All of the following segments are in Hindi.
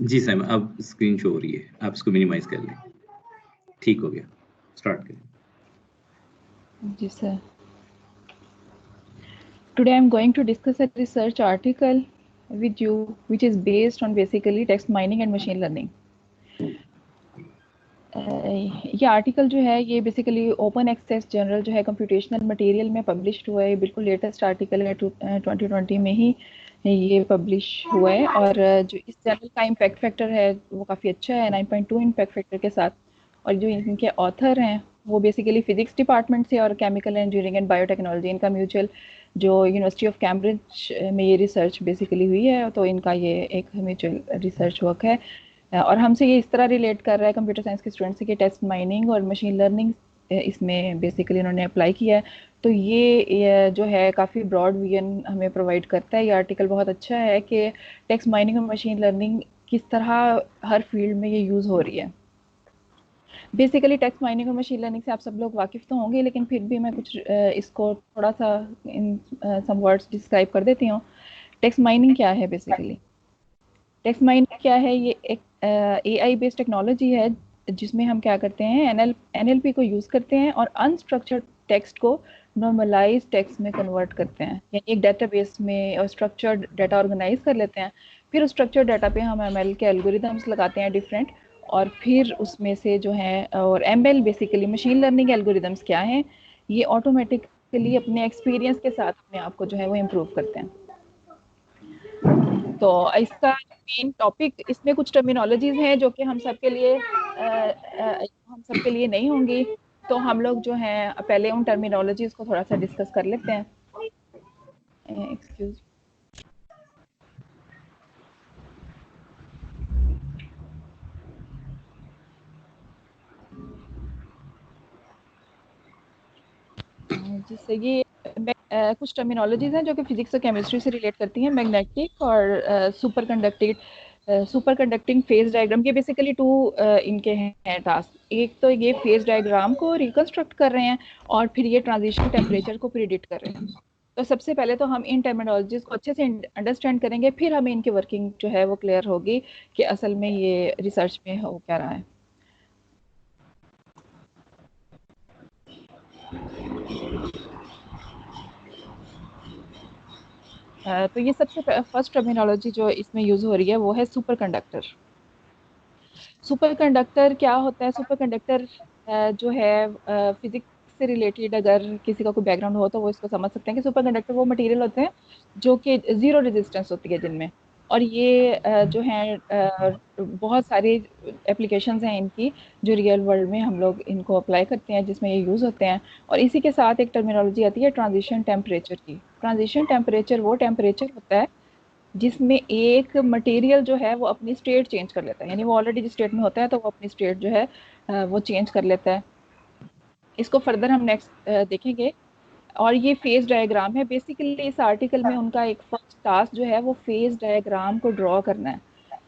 जी सैम, अब स्क्रीन शो हो रही है, आप इसको मिनिमाइज कर लें। ठीक हो गया, स्टार्ट करें। जी sir. Today I'm going to discuss a research article with you which is based on basically text mining and machine learning. ये आर्टिकल जो है ये बेसिकली ओपन एक्सेस जर्नल जो है कंप्यूटेशनल मटेरियल में पब्लिश्ड हुआ है। बिल्कुल लेटेस्ट आर्टिकल है, 2020 में ही ये पब्लिश हुआ है। और जो इस जर्नल का इम्पैक्ट फैक्टर है वो काफ़ी अच्छा है, 9.2 इम्पैक्ट फैक्टर के साथ। और जो इनके ऑथर हैं वो बेसिकली फिजिक्स डिपार्टमेंट से और केमिकल इंजीनियरिंग एंड बायोटेक्नोलॉजी, इनका म्यूचुअल जो यूनिवर्सिटी ऑफ कैम्ब्रिज में ये रिसर्च बेसिकली हुई है, तो इनका ये एक म्यूचुअल रिसर्च वर्क है। और हमसे ये इस तरह रिलेट कर रहा है कंप्यूटर साइंस के स्टूडेंट्स के टेक्स्ट माइनिंग और मशीन लर्निंग इसमें बेसिकली इन्होंने अप्लाई किया है। तो ये जो है काफ़ी ब्रॉड विजन हमें प्रोवाइड करता है। ये आर्टिकल बहुत अच्छा है कि टेक्स्ट माइनिंग और मशीन लर्निंग किस तरह हर फील्ड में ये यूज़ हो रही है। बेसिकली टेक्स्ट माइनिंग और मशीन लर्निंग से आप सब लोग वाकिफ़ तो होंगे, लेकिन फिर भी मैं कुछ इसको थोड़ा सा इन सम वर्ड्स डिस्क्राइब कर देती हूँ। टेक्स्ट माइनिंग क्या है? बेसिकली टेक्स्ट माइनिंग क्या है? ये एक AI बेस्ड टेक्नोलॉजी है जिसमें हम क्या करते हैं, NLP को यूज़ करते हैं और अनस्ट्रक्चर्ड टेक्स्ट को नॉर्मलाइज टेक्स्ट में कन्वर्ट करते हैं। यानी एक डेटाबेस में और स्ट्रक्चर्ड डाटा ऑर्गेनाइज कर लेते हैं, फिर उस स्ट्रक्चर्ड डाटा पे हम ML के एल्गोरिदम्स लगाते हैं डिफरेंट, और फिर उसमें से जो है, और ML basically machine learning algorithms क्या हैं, ये ऑटोमेटिकली अपने एक्सपीरियंस के साथ अपने आप को जो है वो इम्प्रूव करते हैं। तो इसका मेन टॉपिक, इसमें कुछ टर्मिनोलॉजीज हैं जो कि हम सबके लिए नहीं होंगी, तो हम लोग जो हैं पहले उन टर्मिनोलॉजीज को थोड़ा सा डिस्कस कर लेते हैं। एक्सक्यूज। जिससे ये कुछ टर्मिनोलॉजीज हैं जो कि फिजिक्स और केमिस्ट्री से रिलेट करती हैं। मैग्नेटिक और सुपर कंडक्टिंग फेज डायग्राम, ये बेसिकली टू इनके हैं टास्क। एक तो ये फेज डायग्राम को रिकंस्ट्रक्ट कर रहे हैं और फिर ये ट्रांजिशन टेम्परेचर को प्रिडिक्ट कर रहे हैं। तो सबसे पहले तो हम इन टर्मिनोलॉजीज को अच्छे से अंडरस्टैंड करेंगे, फिर हमें इनकी वर्किंग जो है वो क्लियर होगी कि असल में ये रिसर्च में हो क्या रहा है। तो ये सबसे फर्स्ट टर्मिनोलॉजी जो इसमें यूज हो रही है वो है सुपर कंडक्टर। सुपर कंडक्टर क्या होता है? सुपर कंडक्टर जो है फिजिक्स से रिलेटेड अगर किसी का कोई बैकग्राउंड हो तो वो इसको समझ सकते हैं कि सुपर कंडक्टर वो मटेरियल होते हैं जो कि जीरो रेजिस्टेंस होती है जिनमें। और ये जो है बहुत सारी एप्लीकेशंस हैं इनकी जो रियल वर्ल्ड में हम लोग इनको अप्लाई करते हैं, जिसमें ये यूज़ होते हैं। और इसी के साथ एक टर्मिनोलॉजी आती है ट्रांजिशन टेम्परेचर की। ट्रांजिशन टेम्परेचर वो टेम्परेचर होता है जिसमें एक मटेरियल जो है वो अपनी स्टेट चेंज कर लेता है, यानी वो ऑलरेडी जिस स्टेट में होता है तो वो अपनी स्टेट जो है वो चेंज कर लेता है। इसको फर्दर हम नेक्स्ट देखेंगे। और ये फेज डायग्राम है। बेसिकली इस आर्टिकल में उनका एक फर्स्ट टास्क जो है वो फेज डायग्राम को ड्रॉ करना है।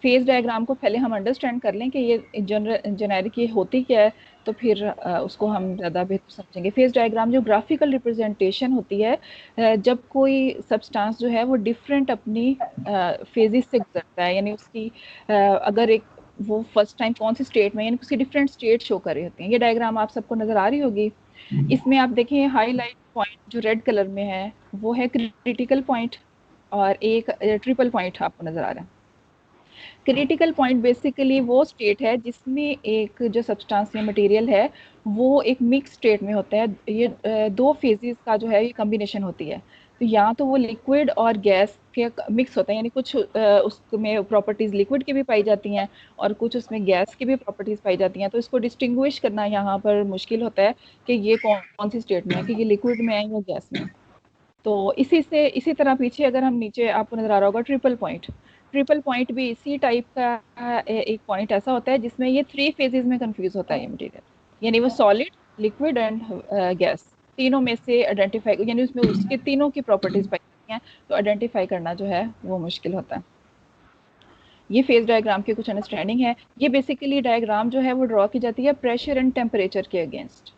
फेज डायग्राम को पहले हम अंडरस्टैंड कर लें कि ये जेनेरिक ये होती क्या है, तो फिर उसको हम ज़्यादा बेहतर समझेंगे। फेज डायग्राम जो ग्राफिकल रिप्रेजेंटेशन होती है जब कोई सब्सटेंस जो है वो डिफरेंट अपनी फेजेस से गुजरता है, यानी उसकी अगर एक वो फर्स्ट टाइम कौन सी स्टेट में, यानी उसकी डिफरेंट स्टेट शो कर रही होती हैं। ये डायग्राम आप सबको नज़र आ रही होगी। इसमें आप देखें हाईलाइट पॉइंट जो रेड कलर में है वो है क्रिटिकल पॉइंट, और एक ट्रिपल पॉइंट आपको नजर आ रहा है। क्रिटिकल पॉइंट बेसिकली वो स्टेट है जिसमें एक जो सब्सटेंस या मटेरियल है वो एक मिक्स स्टेट में होता है। ये दो फेजेस का जो है ये कॉम्बिनेशन होती है। तो या तो वो लिक्विड और गैस के मिक्स होता है, यानी कुछ उसमें प्रॉपर्टीज लिक्विड की भी पाई जाती हैं और कुछ उसमें गैस की भी प्रॉपर्टीज पाई जाती हैं। तो इसको डिस्टिंग्विश करना यहाँ पर मुश्किल होता है कि ये कौन सी स्टेट में है, कि ये लिक्विड में है या गैस में। तो इसी तरह पीछे अगर हम नीचे आपको नजर आ रहा होगा ट्रिपल पॉइंट भी इसी टाइप का एक पॉइंट ऐसा होता है जिसमें ये 3 फेजेस में कंफ्यूज होता है ये मटेरियल, यानी वो सॉलिड, लिक्विड एंड गैस तीनों में से आइडेंटिफाई, यानी उसमें उसके तीनों की प्रॉपर्टीज पाई जाती हैं, तो आइडेंटिफाई करना जो है वो मुश्किल होता है। ये फेज डायग्राम की कुछ अंडरस्टैंडिंग है। ये बेसिकली डायग्राम जो है वो ड्रॉ की जाती है प्रेशर एंड टेम्परेचर के अगेंस्ट।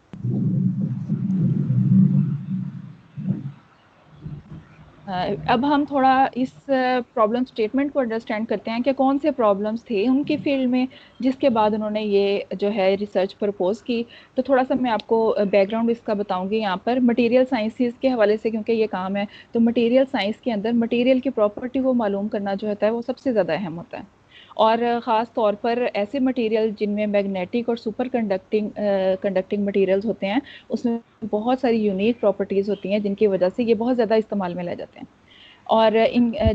अब हम थोड़ा इस प्रॉब्लम स्टेटमेंट को अंडरस्टैंड करते हैं कि कौन से प्रॉब्लम्स थे उनकी फील्ड में, जिसके बाद उन्होंने ये जो है रिसर्च प्रपोज की। तो थोड़ा सा मैं आपको बैकग्राउंड इसका बताऊंगी यहाँ पर मटेरियल साइंसेस के हवाले से, क्योंकि ये काम है। तो मटेरियल साइंस के अंदर मटेरियल की प्रॉपर्टी को मालूम करना जो होता है वो सबसे ज़्यादा अहम होता है। और ख़ास तौर पर ऐसे मटेरियल जिनमें मैग्नेटिक और सुपर कंडक्टिंग मटेरियल्स होते हैं, उसमें बहुत सारी यूनिक प्रॉपर्टीज़ होती हैं जिनकी वजह से ये बहुत ज़्यादा इस्तेमाल में लाए जाते हैं। और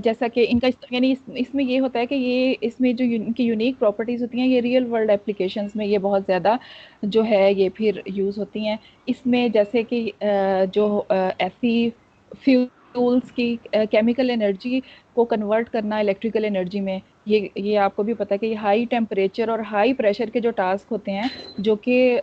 जैसा कि इनका यानी इसमें ये होता है कि ये इसमें जो इनकी यूनिक प्रॉपर्टीज़ होती हैं ये रियल वर्ल्ड एप्लीकेशंस में ये बहुत ज़्यादा जो है ये फिर यूज़ होती हैं। इसमें जैसे कि जो ऐसी फ्यूल्स की केमिकल एनर्जी को कन्वर्ट करना इलेक्ट्रिकल एनर्जी में, ये आपको भी पता है कि ये हाई टेम्परेचर और हाई प्रेशर के जो टास्क होते हैं, जो कि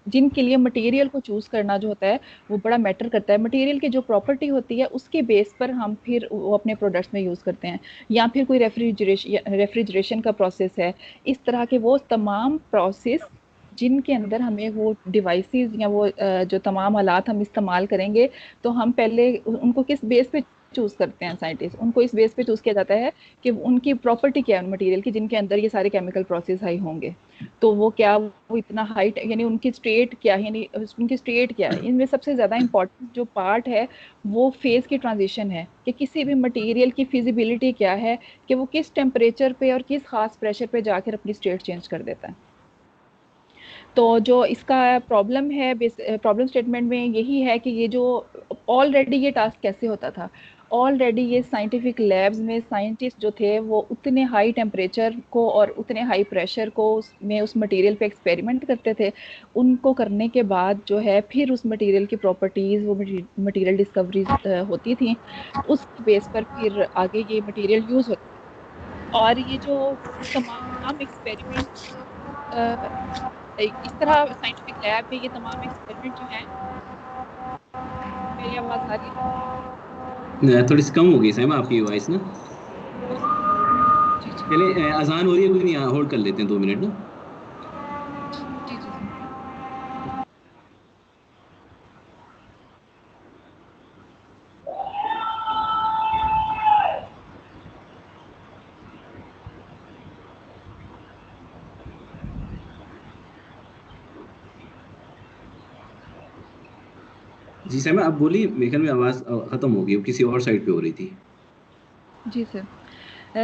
जिनके लिए मटेरियल को चूज करना जो होता है वो बड़ा मैटर करता है। मटेरियल की जो प्रॉपर्टी होती है उसके बेस पर हम फिर वो अपने प्रोडक्ट्स में यूज़ करते हैं, या फिर कोई रेफ्रिजरेशन का प्रोसेस है। इस तरह के वो तमाम प्रोसेस जिनके अंदर हमें वो डिवाइसेस या वो जो तमाम आलात हम इस्तेमाल करेंगे, तो हम पहले उनको किस बेस पे चूज करते हैं साइंटिस्ट, उनको इस बेस पे चूज किया जाता है कि उनकी प्रॉपर्टी क्या है उन मटेरियल की जिनके अंदर ये सारे केमिकल प्रोसेस हाई होंगे। तो वो क्या, वो इतना हाइट यानी उनकी स्टेट क्या है, यानी उनकी स्टेट क्या है। इनमें सबसे ज़्यादा इंपॉर्टेंट जो पार्ट है वो फेज़ की ट्रांजिशन है, कि किसी भी मटेरियल की फिजिबिलिटी क्या है कि वो किस टेम्परेचर पे और किस खास प्रेशर पे जाकर अपनी स्टेट चेंज कर देता है। तो जो इसका प्रॉब्लम है, प्रॉब्लम स्टेटमेंट में यही है कि ये जो ऑलरेडी ये टास्क कैसे होता था, ऑलरेडी ये साइंटिफिक लैब्स में साइंटिस्ट जो थे वो उतने हाई टेम्परेचर को और उतने हाई प्रेशर को में उस मटेरियल पे एक्सपेरिमेंट करते थे। उनको करने के बाद जो है फिर उस मटेरियल की प्रॉपर्टीज़, वो मटेरियल डिस्कवरीज होती थी, उस बेस पर फिर आगे ये मटेरियल यूज़ होता है। और ये जो तमाम एक्सपेरिमेंट्स इस तरह साइंटिफिक लैब में ये तमाम एक्सपेरिमेंट जो हैं, मेरी आवाज़ आ रही है? थोड़ी सी कम हो गई साइमा आपकी वॉइस ना। जी, जी। चले अजान हो रही है, कोई नहीं, होल्ड कर लेते हैं 2 मिनट ना। जी, जी, जी। जी साइमा आप बोलिए, मेरे ख्याल में आवाज़ खत्म हो गई, वो किसी और साइड पे हो रही थी। जी सर,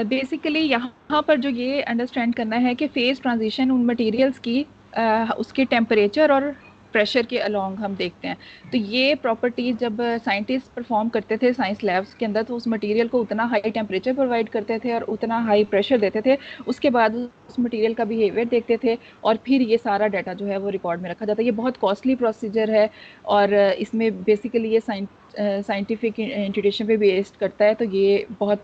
बेसिकली यहाँ पर जो ये अंडरस्टैंड करना है कि फेज ट्रांजिशन उन मटेरियल्स की उसके टेम्परेचर और प्रेशर के अलोंग हम देखते हैं। तो ये प्रॉपर्टीज जब साइंटिस्ट परफॉर्म करते थे साइंस लैब्स के अंदर, तो उस मटेरियल को उतना हाई टेम्परेचर प्रोवाइड करते थे और उतना हाई प्रेशर देते थे। उसके बाद उस मटेरियल का बिहेवियर देखते थे और फिर ये सारा डाटा जो है वो रिकॉर्ड में रखा जाता है। ये बहुत कॉस्टली प्रोसीजर है और इसमें बेसिकली ये साइंटिफिक इंट्यूटेशन पे बेस्ड करता है। तो ये बहुत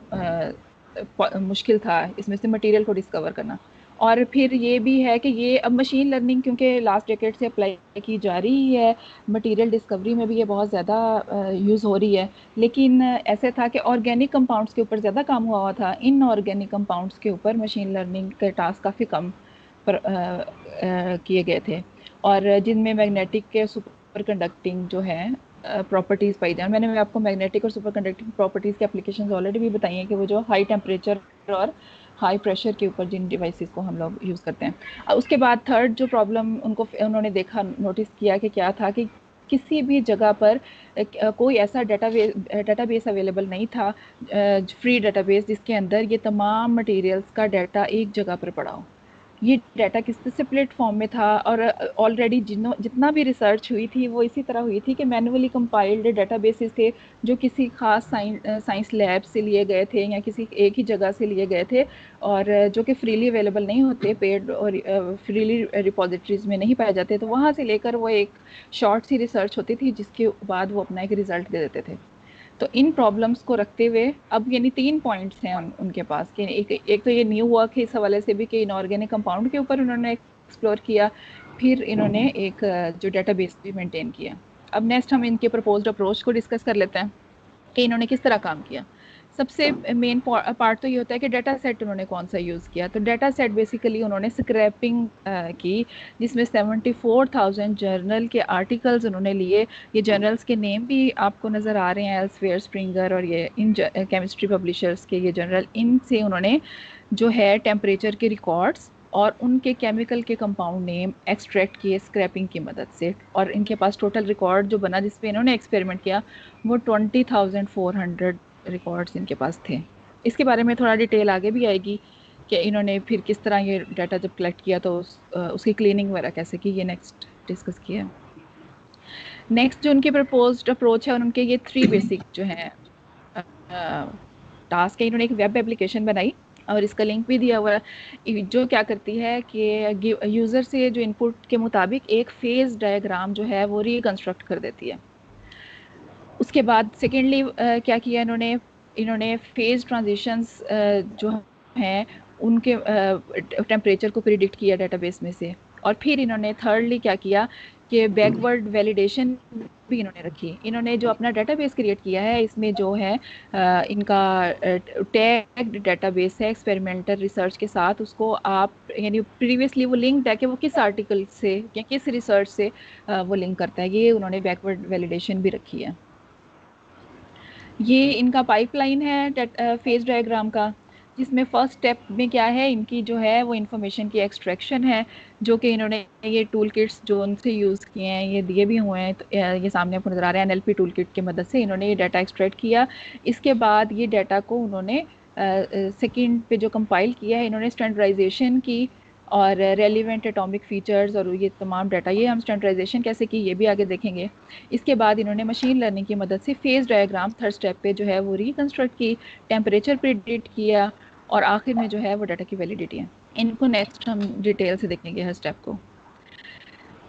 मुश्किल था इसमें से मटेरियल को डिस्कवर करना। और फिर ये भी है कि ये अब मशीन लर्निंग क्योंकि लास्ट डेकेड से अप्लाई की जा रही है, मटेरियल डिस्कवरी में भी ये बहुत ज़्यादा यूज़ हो रही है। लेकिन ऐसे था कि ऑर्गेनिक कंपाउंड्स के ऊपर ज़्यादा काम हुआ था, इनऑर्गेनिक कंपाउंड्स के ऊपर मशीन लर्निंग के टास्क काफ़ी कम किए गए थे। और जिनमें मैग्नेटिक के सुपर कंडक्टिंग जो है प्रॉपर्टीज पाई जाए। मैंने आपको मैग्नेटिक और सुपर कंडक्टिंग प्रॉपर्टीज की एप्लीकेशंस ऑलरेडी भी बताई हैं कि वो जो हाई टेम्परेचर और हाई प्रेशर के ऊपर जिन डिवाइसेस को हम लोग यूज़ करते हैं। उसके बाद थर्ड जो प्रॉब्लम उन्होंने देखा, नोटिस किया कि क्या था कि किसी भी जगह पर कोई ऐसा डेटाबेस अवेलेबल नहीं था, फ्री डेटाबेस, जिसके अंदर ये तमाम मटेरियल्स का डाटा एक जगह पर पड़ा हो। ये डाटा किस से प्लेटफॉर्म में था, और ऑलरेडी जितना भी रिसर्च हुई थी वो इसी तरह हुई थी कि मैनुअली कंपाइल्ड डाटाबेसेस थे, जो किसी खास साइंस लैब से लिए गए थे या किसी एक ही जगह से लिए गए थे, और जो कि फ्रीली अवेलेबल नहीं होते, पेड और फ्रीली रिपोजिटरीज में नहीं पाए जाते। तो वहाँ से लेकर वो एक शॉर्ट सी रिसर्च होती थी जिसके बाद वो अपना एक रिजल्ट दे देते थे। तो इन प्रॉब्लम्स को रखते हुए अब यानी 3 पॉइंट्स हैं उनके पास कि एक तो ये न्यू वर्क है इस हवाले से भी कि इनऑर्गेनिक कंपाउंड के ऊपर उन्होंने एक्सप्लोर किया, फिर इन्होंने एक जो डेटाबेस भी मेंटेन किया। अब नेक्स्ट हम इनके प्रपोज्ड अप्रोच को डिस्कस कर लेते हैं कि इन्होंने किस तरह काम किया। सबसे मेन पार्ट तो ये होता है कि डाटा सेट उन्होंने कौन सा यूज़ किया। तो डाटा सेट बेसिकली उन्होंने स्क्रैपिंग की, जिसमें 74,000 जर्नल के आर्टिकल्स उन्होंने लिए। ये जर्नल्स के नेम भी आपको नज़र आ रहे हैं, एल्सवेयर, स्प्रिंगर और ये इन केमिस्ट्री पब्लिशर्स के ये जर्नल। इनसे उन्होंने जो है टेम्परेचर के रिकॉर्ड्स और उनके केमिकल के कंपाउंड नेम एक्सट्रैक्ट किए स्क्रैपिंग की मदद से। और इनके पास टोटल रिकॉर्ड जो बना जिस पे इन्होंने एक्सपेरिमेंट किया वो 20,400 रिकॉर्ड्स इनके पास थे। इसके बारे में थोड़ा डिटेल आगे भी आएगी कि इन्होंने फिर किस तरह ये डाटा जब कलेक्ट किया तो उसकी क्लीनिंग वगैरह कैसे की, ये नेक्स्ट डिस्कस किया। नेक्स्ट जो उनकी प्रपोज्ड अप्रोच है, उनके ये 3 बेसिक जो हैं टास्क है। इन्होंने एक वेब एप्लीकेशन बनाई और इसका लिंक भी दिया हुआ है, जो क्या करती है कि यूज़र से जो इनपुट के मुताबिक एक फेज डायग्राम जो है वो रिकंस्ट्रक्ट कर देती है। उसके बाद सेकेंडली क्या किया इन्होंने फेज ट्रांजिशंस जो हैं उनके टेम्परेचर को प्रिडिक्ट किया डेटाबेस में से। और फिर इन्होंने थर्डली क्या किया कि बैकवर्ड वैलिडेशन भी इन्होंने रखी। इन्होंने जो अपना डेटाबेस क्रिएट किया है इसमें जो है इनका टैग्ड डेटाबेस है एक्सपेरिमेंटल रिसर्च के साथ। उसको आप यानी प्रीवियसली वो लिंक है कि वो किस आर्टिकल से या किस रिसर्च से वो लिंक करता है, ये उन्होंने बैकवर्ड वैलिडेशन भी रखी है। ये इनका पाइपलाइन है फेज डायग्राम का, जिसमें फर्स्ट स्टेप में क्या है इनकी जो है वो इन्फॉर्मेशन की एक्सट्रैक्शन है, जो कि इन्होंने ये टूल किट्स जो उनसे यूज़ किए हैं ये दिए भी हुए हैं। तो ये सामने आपको नज़र आ रहा है, NLP टूल किट की मदद से इन्होंने ये डाटा एक्सट्रैक्ट किया। इसके बाद ये डाटा को उन्होंने सेकेंड पे जो कंपाइल किया है इन्होंने स्टैंडर्डाइजेशन की और रेलिवेंट एटॉमिक फीचर्स और ये तमाम डाटा, ये हम स्टैंडर्डाइजेशन कैसे की ये भी आगे देखेंगे। इसके बाद इन्होंने मशीन लर्निंग की मदद से फेज डायग्राम थर्ड स्टेप पे जो है वो रिकंस्ट्रक्ट की, टेम्परेचर प्रिडिक्ट किया और आखिर में जो है वो डाटा की वैलिडिटी है। इनको नेक्स्ट हम डिटेल से देखेंगे हर स्टेप को।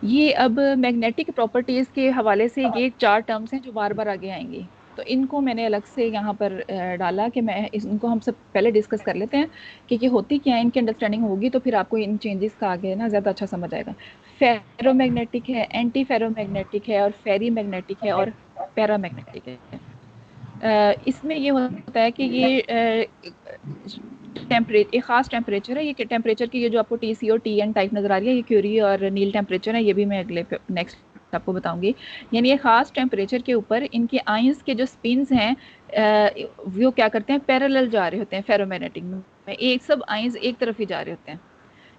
ये अब मैग्नेटिक प्रॉपर्टीज़ के हवाले से ये 4 टर्म्स हैं जो बार बार आगे आएंगी, तो इनको मैंने अलग से यहाँ पर डाला कि मैं इनको हम सब पहले डिस्कस कर लेते हैं कि ये होती क्या है। इनकी अंडरस्टैंडिंग होगी तो फिर आपको इन चेंजेस का आगे ना ज़्यादा अच्छा समझ आएगा। फेरोमैग्नेटिक है, एंटी फेरोमैग्नेटिक है और फेरी मैग्नेटिक है और पैरामैग्नेटिक है। इसमें ये होता है कि ये एक ख़ास टेम्परेचर है। ये टेम्परेचर की ये जो आपको TC और TN टाइप नज़र आ रही है ये क्यूरी और नील टेम्परेचर है, ये भी मैं अगले नेक्स्ट आपको बताऊंगी। यानी ये ख़ास टेम्परेचर के ऊपर इनके आयंस के जो स्पिन्स हैं वो क्या करते हैं, पैरेलल जा रहे होते हैं फेरोमैग्नेटिक में, एक सब आयंस एक तरफ ही जा रहे होते हैं।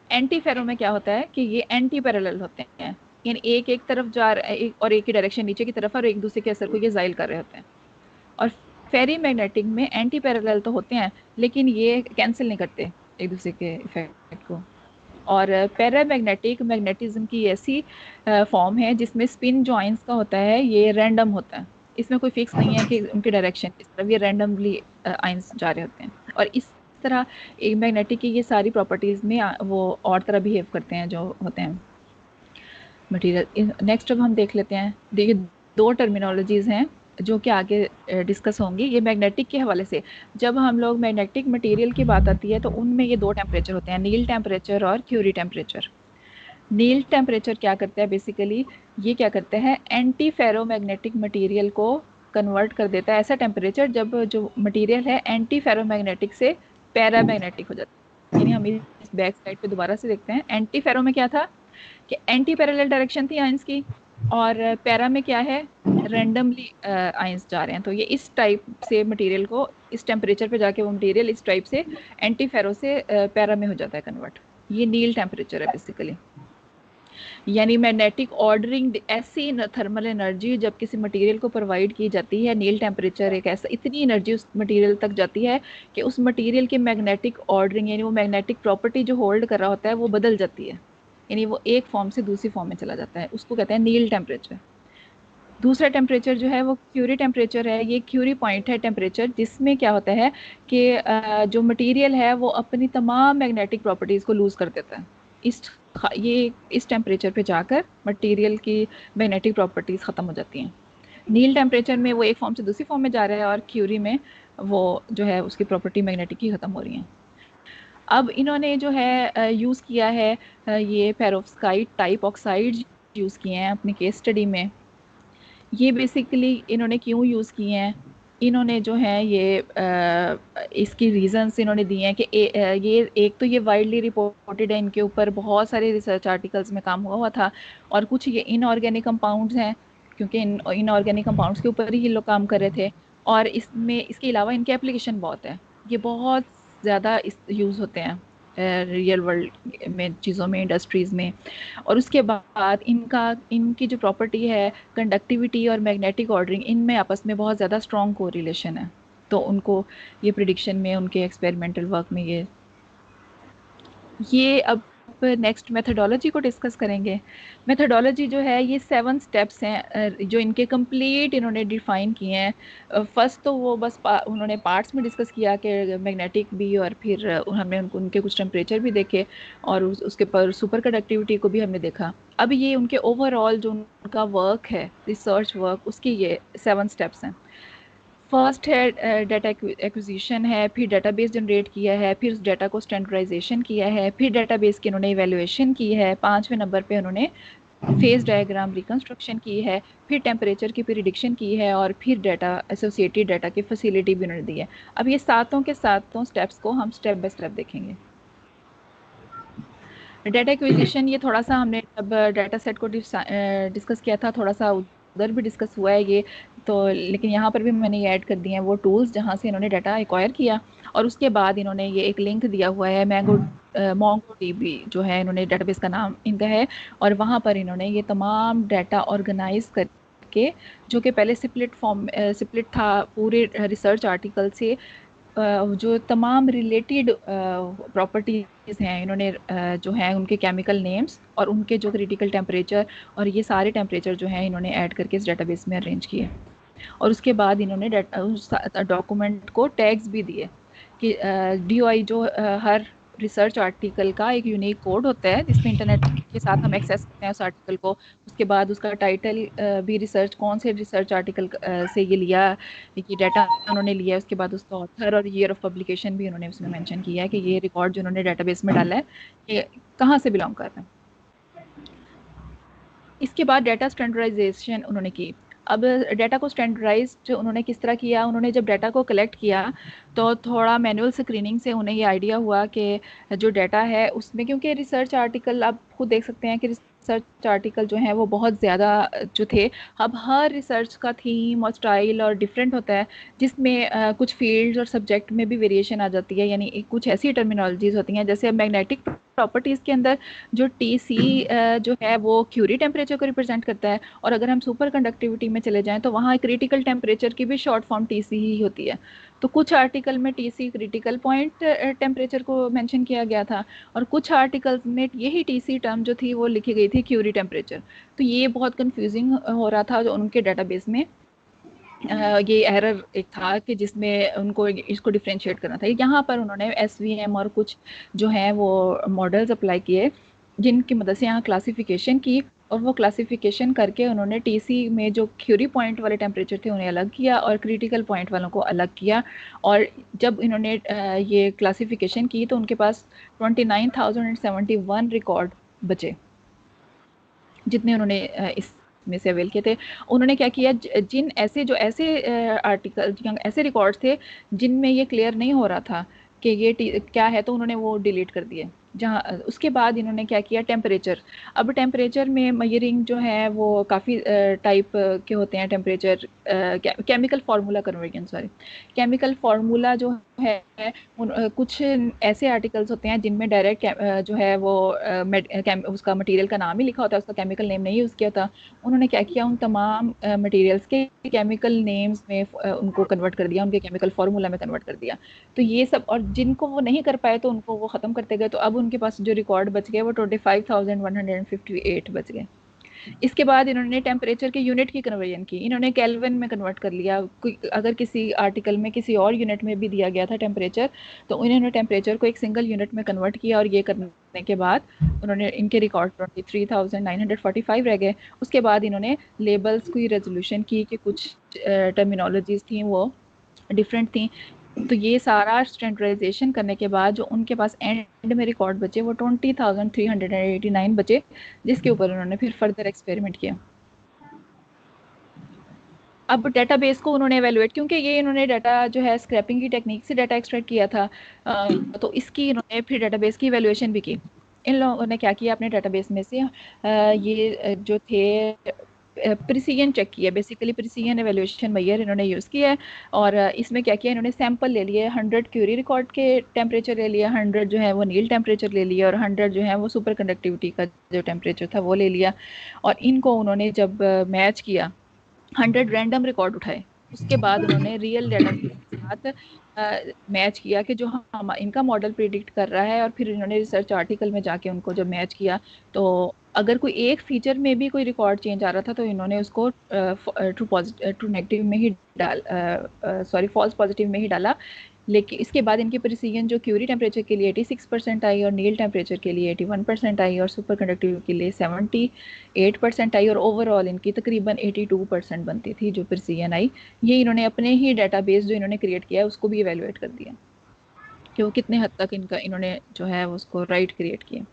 एंटी फेरो में क्या होता है कि ये एंटी पैरेलल होते हैं, यानी एक तरफ जा रहा है और एक ही डायरेक्शन नीचे की तरफ और एक दूसरे के असर को ये जाइल कर रहे होते हैं। और फेरी मैग्नेटिक में एंटी पैरेलल तो होते हैं लेकिन ये कैंसिल नहीं करते एक दूसरे के इफेक्ट को। और पैरामैग्नेटिक मैग्नेटिज्म की ऐसी फॉर्म है जिसमें स्पिन जो आयंस का होता है ये रैंडम होता है, इसमें कोई फिक्स नहीं है कि उनकी डायरेक्शन किस तरफ, ये रैंडमली आयंस जा रहे होते हैं। और इस तरह एक मैग्नेटिक की ये सारी प्रॉपर्टीज़ में वो और तरह बिहेव करते हैं जो होते हैं मटेरियल। नेक्स्ट अब हम देख लेते हैं, देखिए 2 टर्मिनोलॉजीज़ हैं जो कि आगे डिस्कस होंगी ये मैग्नेटिक के हवाले से। जब हम लोग मैग्नेटिक मटेरियल की बात आती है तो उनमें ये 2 टेम्परेचर होते हैं, नील टेम्परेचर और क्यूरी टेम्परेचर। नील टेम्परेचर क्या करता है बेसिकली, ये क्या करता है एंटी फेरोमैग्नेटिक मटेरियल को कन्वर्ट कर देता है। ऐसा टेम्परेचर जब जो मटेरियल है एंटी फेरोमैग्नेटिक से पैरामैग्नेटिक हो जाता है। यानी हम इस बैक साइड पे दोबारा से देखते हैं, एंटी फेरो में क्या था कि एंटी पैरेलल डायरेक्शन थी आयंस की, और पैरा में क्या है रैंडमली आयंस जा रहे हैं। तो ये इस टाइप से मटेरियल को इस टेम्परेचर पे जाके वो मटेरियल इस टाइप से एंटी फेरो से पैरा में हो जाता है कन्वर्ट। ये नील टेम्परेचर है बेसिकली। यानी मैग्नेटिक ऑर्डरिंग ऐसी थर्मल एनर्जी जब किसी मटेरियल को प्रोवाइड की जाती है, नील टेम्परेचर एक ऐसा, इतनी एनर्जी उस मटेरियल तक जाती है कि उस मटेरियल की मैग्नेटिक ऑर्डरिंग यानी वो मैग्नेटिक प्रॉपर्टी जो होल्ड कर रहा होता है वो बदल जाती है, यानी वो एक फॉर्म से दूसरी फॉर्म में चला जाता है, उसको कहते हैं नील टेम्परेचर। दूसरा टेम्परेचर जो है वो क्यूरी टेम्परेचर है। ये क्यूरी पॉइंट है टेम्परेचर जिसमें क्या होता है कि जो मटेरियल है वो अपनी तमाम मैग्नेटिक प्रॉपर्टीज़ को लूज़ कर देता है। इस टेम्परेचर पे जाकर मटेरियल की मैग्नेटिक प्रॉपर्टीज़ ख़त्म हो जाती हैं। नील टेम्परेचर में वो एक फॉर्म से दूसरी फॉर्म में जा रहा है और क्यूरी में वो जो है उसकी प्रॉपर्टी मैग्नेटिक की ख़त्म हो रही हैं। अब इन्होंने जो है यूज़ किया है ये पेरोव्स्काइट टाइप ऑक्साइड यूज़ किए हैं अपनी केस स्टडी में। ये बेसिकली इन्होंने क्यों यूज़ किए हैं इन्होंने जो है ये इसकी रीजंस इन्होंने दिए हैं कि ये एक तो ये वाइडली रिपोर्टेड है, इनके ऊपर बहुत सारे रिसर्च आर्टिकल्स में काम हुआ हुआ था, और कुछ ये इनऑर्गेनिक कंपाउंड्स हैं, क्योंकि इनऑर्गेनिक कंपाउंड्स के ऊपर ही ये लोग काम कर रहे थे। और इसमें इसके अलावा इनके एप्लीकेशन बहुत है, ये बहुत ज़्यादा इस यूज़ होते हैं रियल वर्ल्ड में, चीज़ों में, इंडस्ट्रीज़ में। और उसके बाद इनकी जो प्रॉपर्टी है, कंडक्टिविटी और मैग्नेटिक ऑर्डरिंग, इनमें आपस में बहुत ज़्यादा स्ट्रॉन्ग कोरिलेशन है। तो उनको ये प्रिडिक्शन में, उनके एक्सपेरिमेंटल वर्क में ये अब नेक्स्ट मेथडोलॉजी को डिस्कस करेंगे। मेथडोलॉजी जो है ये 7 स्टेप्स हैं जो इनके कंप्लीट इन्होंने डिफाइन किए हैं। फर्स्ट तो वो बस उन्होंने पार्ट्स में डिस्कस किया कि मैग्नेटिक भी, और फिर हमने उनके कुछ टेम्परेचर भी देखे, और उसके पर सुपर कंडक्टिविटी को भी हमने देखा। अब ये उनके ओवरऑल जो उनका वर्क है, रिसर्च वर्क, उसकी ये 7 स्टेप्स हैं। फर्स्ट है डाटा एक्विजिशन है, फिर डेटाबेस जनरेट किया है, फिर उस डाटा को स्टैंडर्डाइजेशन किया है, फिर डेटाबेस की उन्होंने इवेल्युएशन की है, 5वें नंबर पे उन्होंने फेज डायग्राम रिकंस्ट्रक्शन की है, फिर टेम्परेचर की प्रिडिक्शन की है, और फिर डाटा एसोसिएटेड डाटा की फैसिलिटी भी उन्होंने दी है। अब ये सातों के सातों स्टेप्स को हम स्टेप बाय स्टेप देखेंगे। डाटा एक्विजिशन, ये थोड़ा सा हमने जब डाटा सेट को डिस्कस किया था, थोड़ा सा उधर भी डिस्कस हुआ है ये तो, लेकिन यहाँ पर भी मैंने ये ऐड कर दिए हैं वो टूल्स जहाँ से इन्होंने डाटा एक्वायर किया। और उसके बाद इन्होंने ये एक लिंक दिया हुआ है मोंगो डीबी जो है, इन्होंने डेटाबेस का नाम इनका है, और वहाँ पर इन्होंने ये तमाम डाटा ऑर्गेनाइज करके, जो कि पहले सिपलिट था पूरे रिसर्च आर्टिकल से, जो तमाम रिलेटेड प्रॉपर्टीज हैं, इन्होंने जो है उनके केमिकल नेम्स और उनके जो क्रिटिकल टेम्परेचर, और ये सारे टेम्परेचर जो हैं इन्होंने ऐड करके इस डेटाबेस में अरेंज किए। और उसके बाद इन्होंने डॉक्यूमेंट को टैग्स भी दिए कि DOI जो हर रिसर्च आर्टिकल का एक यूनिक कोड होता है जिसमें इंटरनेट के साथ हम एक्सेस करते हैं उस आर्टिकल को। उसके बाद उसका टाइटल भी, रिसर्च कौन से रिसर्च आर्टिकल से ये लिया, ये डाटा उन्होंने लिया है, उसके बाद उसका ऑथर और ईयर ऑफ पब्लिकेशन भी उन्होंने उसमें मेंशन किया है कि ये रिकॉर्ड जो उन्होंने डेटाबेस में डाला है ये कहाँ से बिलोंग कर रहे हैं। इसके बाद डाटा स्टैंडर्डाइजेशन उन्होंने की। अब डाटा को स्टैंडर्डाइज उन्होंने किस तरह किया, उन्होंने जब डाटा को कलेक्ट किया तो थोड़ा मैनुअल स्क्रीनिंग से उन्हें ये आइडिया हुआ कि जो डाटा है उसमें, क्योंकि रिसर्च आर्टिकल आप खुद देख सकते हैं कि रिसर्च आर्टिकल जो है वो बहुत ज़्यादा जो थे, अब हर रिसर्च का थीम और स्टाइल और डिफरेंट होता है, जिसमें कुछ फील्ड्स और सब्जेक्ट में भी वेरिएशन आ जाती है, यानी कुछ ऐसी टर्मिनोलॉजीज होती हैं, जैसे मैग्नेटिक प्रॉपर्टीज़ के अंदर जो TC जो है वो क्यूरी टेम्परेचर को रिप्रेजेंट करता है, और अगर हम सुपर कंडक्टिविटी में चले जाएं तो वहाँ क्रिटिकल टेम्परेचर की भी शॉर्ट फॉर्म TC ही होती है। तो कुछ आर्टिकल में TC क्रिटिकल पॉइंट टेम्परेचर को मेंशन किया गया था, और कुछ आर्टिकल्स में यही TC टर्म जो थी वो लिखी गई थी क्यूरी टेम्परेचर। तो ये बहुत कंफ्यूजिंग हो रहा था जो उनके डेटाबेस में, ये एरर एक था कि जिसमें उनको इसको डिफ्रेंशिएट करना था। यहाँ पर उन्होंने SVM और कुछ जो है वो मॉडल्स अप्लाई किए, जिनकी मदद से यहाँ क्लासिफिकेशन की, और वो क्लासिफिकेशन करके उन्होंने TC में जो क्यूरी पॉइंट वाले टेम्परेचर थे उन्हें अलग किया और क्रिटिकल पॉइंट वालों को अलग किया। और जब इन्होंने ये क्लासिफिकेशन की तो उनके पास 29,071 रिकॉर्ड बचे, जितने उन्होंने इस में से अवेल किए थे। उन्होंने क्या किया, जिन ऐसे जो ऐसे आर्टिकल, ऐसे रिकॉर्ड्स थे जिनमें ये क्लियर नहीं हो रहा था कि ये क्या है, तो उन्होंने वो डिलीट कर दिए। जहाँ उसके बाद इन्होंने क्या किया, टेम्परेचर। अब टेम्परेचर में मेजरिंग जो है वो काफ़ी टाइप के होते हैं temperature, chemical formula conversion, sorry, chemical formula जो है कुछ ऐसे आर्टिकल्स होते हैं जिनमें डायरेक्ट जो है वो उसका मटेरियल का नाम ही लिखा होता है, उसका केमिकल नेम नहीं यूज़ किया होता। उन्होंने क्या किया, उन तमाम मटेरियल्स के केमिकल नेम्स में उनको कन्वर्ट कर दिया, उनके केमिकल फार्मूला में कन्वर्ट कर दिया। तो ये सब, और जिनको वो नहीं कर पाए तो उनको वो ख़त्म करते गए, तो अब उनके पास जो रिकॉर्ड बच गए वो 25,158 बच गए। इसके बाद इन्होंने टेम्परेचर के यूनिट की कन्वर्जन की, इन्होंने केल्विन में कन्वर्ट कर लिया। अगर किसी आर्टिकल में किसी और यूनिट में भी दिया गया था टेम्परेचर, तो इन्होंने टेम्परेचर को एक सिंगल यूनिट में कन्वर्ट किया, और ये करने के बाद उन्होंने इनके रिकॉर्ड 23,945 रह गए। उसके बाद इन्होंने लेबल्स की रेजोल्यूशन की कि कुछ टर्मिनोलॉजीज थी वो डिफरेंट थी। तो ये सारा स्टैंडर्डाइजेशन करने के बाद जो उनके पास एंड में रिकॉर्ड बचे वो 20,389 बचे, जिसके ऊपर उन्होंने फिर फर्दर एक्सपेरिमेंट किया। अब डेटाबेस को उन्होंने एवेलुएट, क्योंकि ये इन्होंने डाटा जो है स्क्रैपिंग की टेक्निक से डाटा एक्सट्रैक्ट किया था, तो इसकी इन्होंने फिर डेटाबेस की एवेलुएशन भी की। इन लोगों ने क्या किया, अपने डेटाबेस में से ये जो थे प्रिसीजन चेक किया, बेसिकली प्रिसीजन एवेल्यूएशन मेजर इन्होंने यूज़ किया है। और इसमें क्या किया, इन्होंने सैंपल ले लिए, 100 क्यूरी रिकॉर्ड के टेम्परेचर ले लिया, 100 जो है वो नील टेम्परेचर ले लिया, और 100 जो है वो सुपर कंडक्टिविटी का जो टेम्परेचर था वो ले लिया। और इनको उन्होंने जब मैच किया, 100 रैंडम रिकॉर्ड उठाए, उसके बाद उन्होंने रियल डाटा के साथ मैच किया कि जो हम इनका मॉडल प्रिडिक्ट कर रहा है। और फिर इन्होंने रिसर्च आर्टिकल में जाके उनको जब मैच किया, तो अगर कोई एक फीचर में भी कोई रिकॉर्ड चेंज आ रहा था तो इन्होंने उसको ट्रू नेगेटिव में ही फॉल्स पॉजिटिव में ही डाला। लेकिन इसके बाद इनकी प्रिसीजन जो क्यूरी टेम्परेचर के लिए 86% आई, और नील टेम्परेचर के लिए 81% आई, और सुपर कंडक्टिव के लिए 78% आई, और ओवरऑल इनकी तकरीबन 82% बनती थी जो प्रिसीजन आई। ये इन्होंने अपने ही डाटाबेस जो इन्होंने क्रिएट किया है उसको भी इवेलुएट कर दिया कि वो कितने हद तक इन्होंने जो है उसको राइट क्रिएट किया।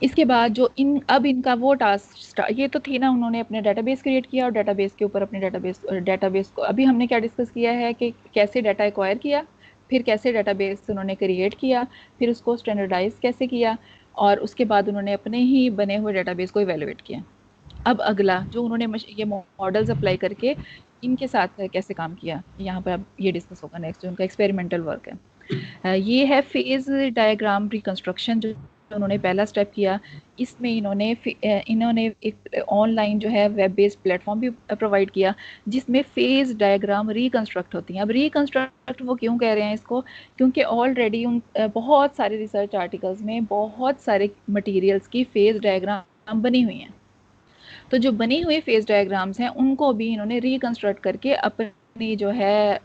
इसके बाद जो अब इनका वो टास्क, ये तो थी ना, उन्होंने अपने डेटाबेस क्रिएट किया, और डेटाबेस के ऊपर अपने डेटाबेस को अभी हमने क्या डिस्कस किया है कि कैसे डाटा एक्वायर किया, फिर कैसे डेटाबेस उन्होंने क्रिएट किया, फिर उसको स्टैंडर्डाइज कैसे किया, और उसके बाद उन्होंने अपने ही बने हुए डेटाबेस को इवेलुएट किया। अब अगला जो उन्होंने ये मॉडल्स अप्लाई करके इनके साथ कैसे काम किया, यहाँ पर अब ये डिस्कस होगा नेक्स्ट, जो उनका एक्सपेरिमेंटल वर्क है। ये है फेज डायग्राम रिकंस्ट्रक्शन, जो उन्होंने पहला स्टेप किया। इसमें इन्होंने एक ऑनलाइन जो है वेब बेस्ड प्लेटफॉर्म भी प्रोवाइड किया, जिसमें फेज डायग्राम रिकंस्ट्रक्ट होती हैं। अब रिकंस्ट्रक्ट वो क्यों कह रहे हैं इसको, क्योंकि ऑलरेडी उन बहुत सारे रिसर्च आर्टिकल्स में बहुत सारे मटेरियल्स की फेज डायग्राम बनी हुई हैं। तो जो बनी हुई फेज डायग्राम्स हैं उनको भी इन्होंने रिकंस्ट्रक्ट करके अपनी जो है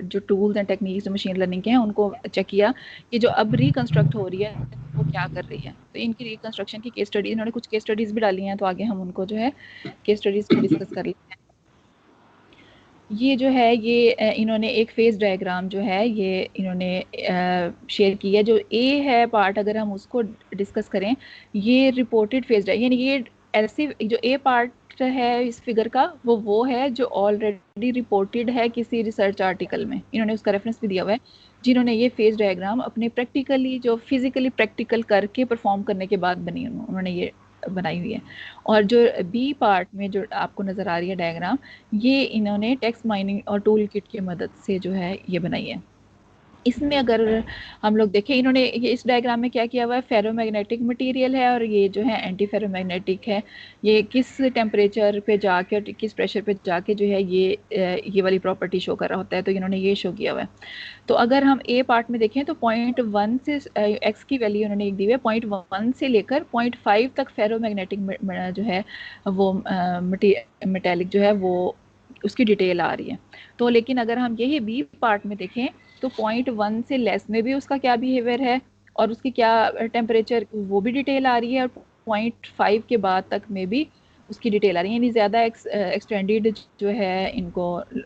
जो टूल्स एंड टेक्निक्स जो मशीन लर्निंग के हैं उनको चेक किया कि जो अब रिकंस्ट्रक्ट हो रही है वो क्या कर रही है। तो इनकी रिकंस्ट्रक्शन की केस स्टडीज, इन्होंने कुछ केस स्टडीज भी डाली हैं, तो आगे हम उनको जो है केस स्टडीज को डिस्कस कर लेते हैं। ये जो है ये इन्होंने एक फेज डायग्राम जो है ये इन्होंने शेयर की है। जो ए है पार्ट, अगर हम उसको डिस्कस करें, ये रिपोर्टेड फेज डायग्राम, यानी ये ऐसे जो ए पार्ट है इस फिगर का वो है जो ऑलरेडी रिपोर्टेड है किसी रिसर्च आर्टिकल में, इन्होंने उसका रेफरेंस भी दिया हुआ है, जिन्होंने ये फेज डायग्राम अपने प्रैक्टिकली जो फिजिकली प्रैक्टिकल करके परफॉर्म करने के बाद बनी उन्होंने ये बनाई हुई है। और जो बी पार्ट में जो आपको नज़र आ रही है डायग्राम, ये इन्होंने टेक्स्ट माइनिंग और टूल किट की मदद से जो है ये बनाई है। इसमें अगर हम लोग देखें, इन्होंने ये इस डायग्राम में क्या किया हुआ है, फेरोमैग्नेटिक मटेरियल है और ये जो है एंटी फेरोमैग्नेटिक है। ये किस टेम्परेचर पे जाके और किस प्रेशर पे जाके जो है ये वाली प्रॉपर्टी शो कर रहा होता है, तो इन्होंने ये शो किया हुआ है। तो अगर हम ए पार्ट में देखें तो 0.1 से एक्स की वैल्यू उन्होंने एक दी हुई है, 0.1 से लेकर 0.5 तक फेरोमैग्नेटिक जो है वो मेटेलिक जो है वो उसकी डिटेल आ रही है। तो लेकिन अगर हम यही बी पार्ट में देखें तो 0.1 से लेस में भी उसका क्या बिहेवियर है और उसकी क्या टेम्परेचर, वो भी डिटेल आ रही है, और 0.5 के बाद तक में भी उसकी डिटेल आ रही है, यानी ज़्यादा एक्सटेंडेड जो है इनको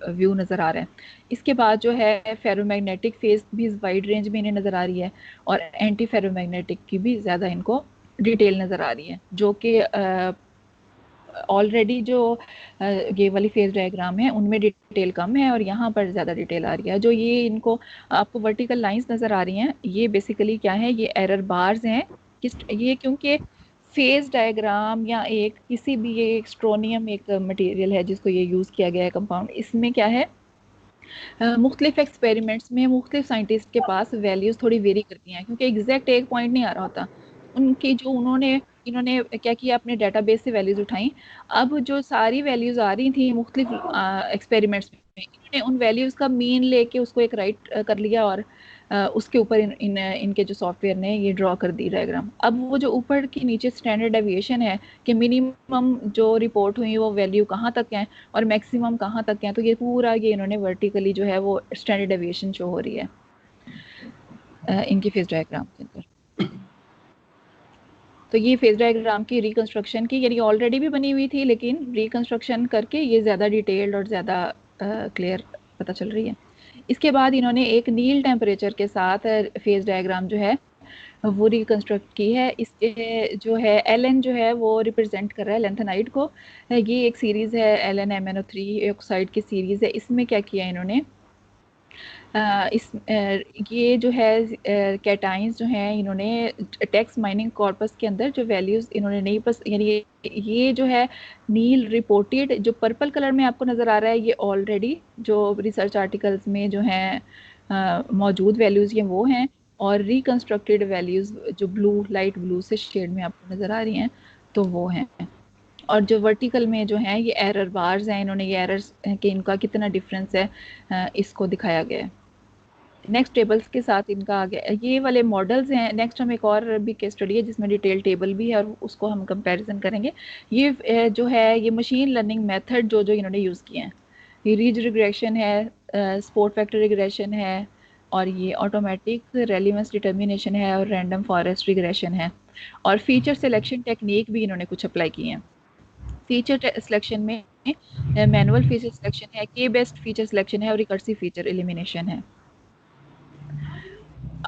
व्यू नज़र आ रहा है। इसके बाद जो है फेरोमैग्नेटिक फेज भी वाइड रेंज में इन्हें नज़र आ रही है, और एंटी फेरोमैग्नेटिक की भी ज़्यादा इनको डिटेल नज़र आ रही है, जो कि ऑलरेडी जो ये वाली फेज डायग्राम है उनमें डिटेल कम है और यहाँ पर ज़्यादा डिटेल आ रही है। जो ये इनको आपको वर्टिकल लाइंस नज़र आ रही हैं, ये बेसिकली क्या है, ये एरर बार्स हैं। ये क्योंकि फेज डायग्राम या एक किसी भी ये स्ट्रोनियम एक मटेरियल है जिसको ये यूज़ किया गया है कंपाउंड, इसमें क्या है मुख्तलिफ एक्सपेरिमेंट्स में मुख्तलिफ साइंटिस्ट के पास वैल्यूज़ थोड़ी वेरी करती हैं, क्योंकि एग्जैक्ट एक पॉइंट नहीं आ रहा होता। उनकी जो इन्होंने क्या किया, अपने डाटाबेस से वैल्यूज़ उठाई। अब जो सारी वैल्यूज़ आ रही थी मुख्तलिफ एक्सपेरिमेंट्स में, इन्होंने उन वैल्यूज़ का मीन लेके उसको एक राइट कर लिया, और उसके ऊपर इनके जो सॉफ्टवेयर ने ये ड्रॉ कर दी डायग्राम। अब वो जो ऊपर की नीचे स्टैंडर्ड डेविएशन है कि मिनिमम जो रिपोर्ट हुई वो वैल्यू कहाँ तक है और मैक्सिमम कहाँ तक है, तो ये पूरा ये इन्होंने वर्टिकली जो है वो स्टैंडर्ड डेविएशन शो हो रही है इनकी फेज डायग्राम के अंदर। तो ये फेज डायग्राम की रिकंस्ट्रक्शन की, यानी ऑलरेडी भी बनी हुई थी लेकिन रिकंस्ट्रक्शन करके ये ज़्यादा डिटेल्ड और ज़्यादा क्लियर पता चल रही है। इसके बाद इन्होंने एक नील टेम्परेचर के साथ फेज डायग्राम जो है वो रिकंस्ट्रक्ट की है। इसके जो है एल जो है वो रिप्रेजेंट कर रहा है लेंथेनाइड को। ये एक सीरीज़ है LnMnO3 ऑक्साइड की सीरीज़ है। इसमें क्या किया इन्होंने, ये जो है कैटाइंस जो हैं इन्होंने टेक्स्ट माइनिंग कॉर्पस के अंदर जो वैल्यूज़ इन्होंने नहीं बस यानी ये जो है नील रिपोर्टेड जो पर्पल कलर में आपको नज़र आ रहा है ये ऑलरेडी जो रिसर्च आर्टिकल्स में जो हैं मौजूद वैल्यूज़ ये वो हैं, और रिकंस्ट्रक्टेड वैल्यूज़ जो ब्लू लाइट ब्लू से शेड में आपको नज़र आ रही हैं तो वो हैं। और जो वर्टिकल में जो हैं ये एरर बार्स हैं, इन्होंने ये एरर्स के इनका कितना डिफरेंस है इसको दिखाया गया है। नेक्स्ट टेबल्स के साथ इनका आ गया ये वाले मॉडल्स हैं। नेक्स्ट हम एक और भी केस स्टडी है जिसमें डिटेल टेबल भी है और उसको हम कंपैरिजन करेंगे। ये जो है ये मशीन लर्निंग मेथड जो इन्होंने यूज़ किए हैं, ये रीज रिग्रेशन है, स्पोर्ट फैक्टर रिग्रेशन है, और ये ऑटोमेटिक रेलिवेंस डिटर्मिनेशन है, और रैंडम फॉरेस्ट रिग्रेशन है, और फीचर सिलेक्शन टेक्निक भी इन्होंने कुछ अप्लाई किए हैं। फीचर सिलेक्शन में मैनुअल फीचर सिलेक्शन है, के बेस्ड फीचर सिलेक्शन है, और रिकर्सिव फीचर एलिमिनेशन है।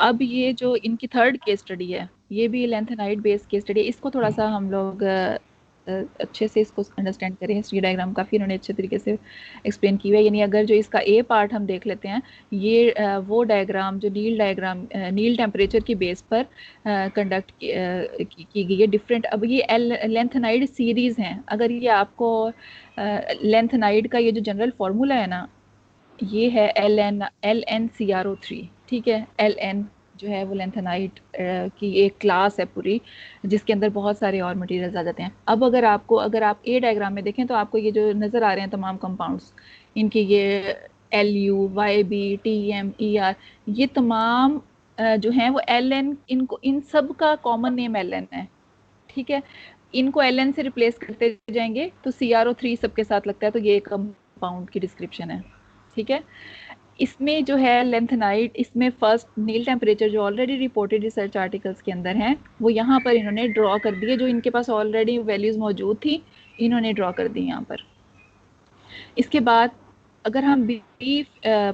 अब ये जो इनकी थर्ड केस स्टडी है ये भी लेंथेनाइड बेस्ड केस स्टडी है। इसको थोड़ा सा हम लोग अच्छे से इसको अंडरस्टैंड करें। हिस्ट्री डायग्राम काफ़ी इन्होंने अच्छे तरीके से एक्सप्लेन की हुई है। यानी अगर जो इसका ए पार्ट हम देख लेते हैं, ये वो डायग्राम जो नील टेम्परेचर की बेस पर कंडक्ट की गई है डिफरेंट। अब ये लेंथेनाइड सीरीज़ हैं। अगर ये आपको लेंथेनाइड का ये जो जनरल फार्मूला है ना, ये है LnCrO3, ठीक है। Ln जो है वो लेंथेनाइट की एक क्लास है पूरी जिसके अंदर बहुत सारे और मटेरियल्स आ जाते हैं। अब अगर आप ए डायग्राम में देखें तो आपको ये जो नज़र आ रहे हैं तमाम कंपाउंड्स, इनके ये Lu, Yb, Tm, Er, ये तमाम जो हैं वो Ln, इनको इन सब का कॉमन नेम Ln है, ठीक है। इनको Ln से रिप्लेस करते जाएंगे तो CrO3 सबके साथ लगता है, तो ये कंपाउंड की डिस्क्रिप्शन है, ठीक है। इसमें जो है लेंथेनाइड, इसमें फर्स्ट नील टेम्परेचर जो ऑलरेडी रिपोर्टेड रिसर्च आर्टिकल्स के अंदर हैं वो यहाँ पर इन्होंने ड्रॉ कर दिए। जो इनके पास ऑलरेडी वैल्यूज़ मौजूद थी इन्होंने ड्रॉ कर दी यहाँ पर। इसके बाद अगर हम ब्रीफ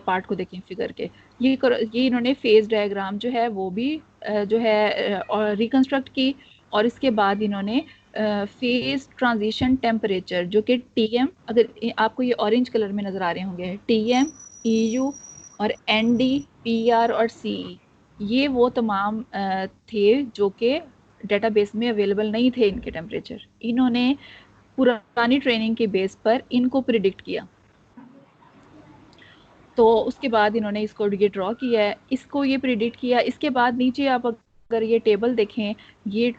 पार्ट को देखें फिगर के, ये इन्होंने फेज डायग्राम जो है वो भी जो है रिकंस्ट्रक्ट की, और इसके बाद इन्होंने फेज ट्रांजिशन टेम्परेचर जो कि TM, अगर आपको ये ऑरेंज कलर में नज़र आ रहे होंगे, TM, EU और ND, PR और CE, ये वो तमाम थे जो कि डेटाबेस में अवेलेबल नहीं थे इनके टेम्परेचर। इन्होंने पुरानी ट्रेनिंग के बेस पर इनको प्रिडिक्ट किया, तो उसके बाद इन्होंने इसको ये ड्रॉ किया है, इसको ये प्रिडिक्ट किया। इसके बाद नीचे आप अगर ये टेबल देखें, ये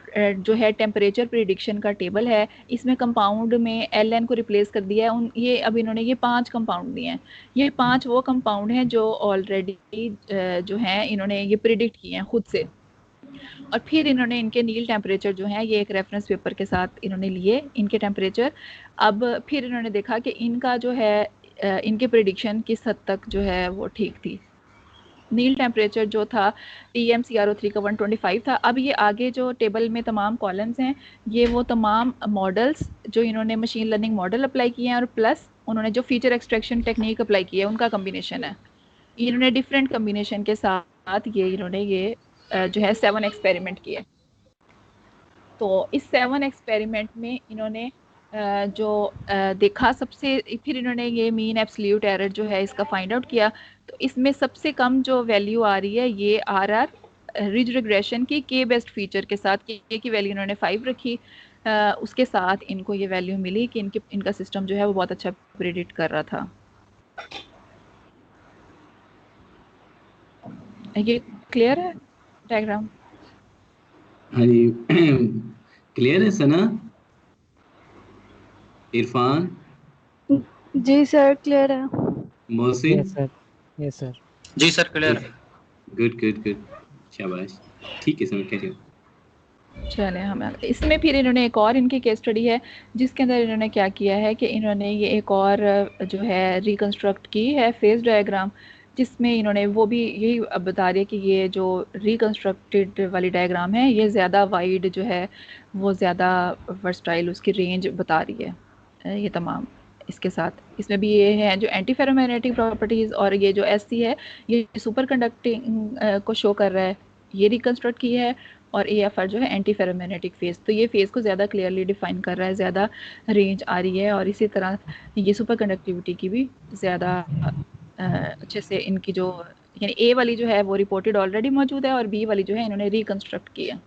जो है टेम्परेचर प्रिडिक्शन का टेबल है। इसमें कंपाउंड में Ln को रिप्लेस कर दिया है। ये अब इन्होंने ये 5 कंपाउंड दिए हैं। ये 5 वो कंपाउंड हैं जो ऑलरेडी जो हैं इन्होंने ये प्रिडिक्ट किए हैं खुद से, और फिर इन्होंने इनके नील टेम्परेचर जो हैं ये एक रेफरेंस पेपर के साथ इन्होंने लिए इनके टेम्परेचर। अब फिर इन्होंने देखा कि इनका जो है इनके प्रिडिक्शन किस हद तक जो है वो ठीक थी। नील टेम्परेचर जो था TmCrO3 का 125 था। अब ये आगे जो टेबल में तमाम कॉलम्स हैं ये वो तमाम मॉडल्स जो इन्होंने मशीन लर्निंग मॉडल अप्लाई किए हैं, और प्लस उन्होंने जो फीचर एक्सट्रैक्शन टेक्निक अप्लाई की है उनका कम्बिनेशन है। इन्होंने डिफरेंट कम्बिनेशन के साथ ये इन्होंने ये जो है 7 एक्सपेरिमेंट किए। तो इस 7 एक्सपेरिमेंट में इन्होंने जो देखा, सबसे फिर इन्होंने ये मीन एब्सोल्यूट एरर जो है इसका फाइंड आउट किया। तो इसमें सबसे कम जो वैल्यू आ रही है ये RR रिज रिग्रेशन की के बेस्ट फीचर के साथ, के की वैल्यू इन्होंने 5 रखी। उसके साथ इनको ये वैल्यू मिली कि इनका सिस्टम जो है वो बहुत अच्छा प्रेडिक्ट कर रहा था। ये क्लियर है डायग्राम? हाँ जी क्लियर है सना? इरफान? जी सर क्लियर है। मोहसिन? यस सर जी सर क्लियर है। गुड गुड गुड, शाबाश। ठीक है, समझ गया। चले हम इसमें फिर इन्होंने एक और इनकी केस स्टडी है जिसके अंदर इन्होंने क्या किया है कि इन्होंने ये एक और जो है रिकंस्ट्रक्ट की है फेज डायग्राम, जिसमें इन्होंने वो भी यही अब बता रही है कि ये जो रिकंस्ट्रक्टेड वाली डायग्राम है ये ज़्यादा वाइड जो है वो ज़्यादा वर्सटाइल उसकी रेंज बता रही है। ये तमाम इसके साथ इसमें भी ये है जो एंटी फेरोमैग्नेटिक प्रॉपर्टीज़, और ये जो SC है ये सुपर कंडक्टिंग को शो कर रहा है, ये रिकंस्ट्रक्ट की है, और AFR जो है एंटी फेरोमैग्नेटिक फेज। तो ये फेज को ज़्यादा क्लियरली डिफाइन कर रहा है, ज़्यादा रेंज आ रही है, और इसी तरह ये सुपर कंडक्टिविटी की भी ज़्यादा अच्छे से इनकी जो यानी A वाली जो है वो रिपोर्टेड ऑलरेडी मौजूद है, और B वाली जो है इन्होंने रिकंस्ट्रक्ट की है।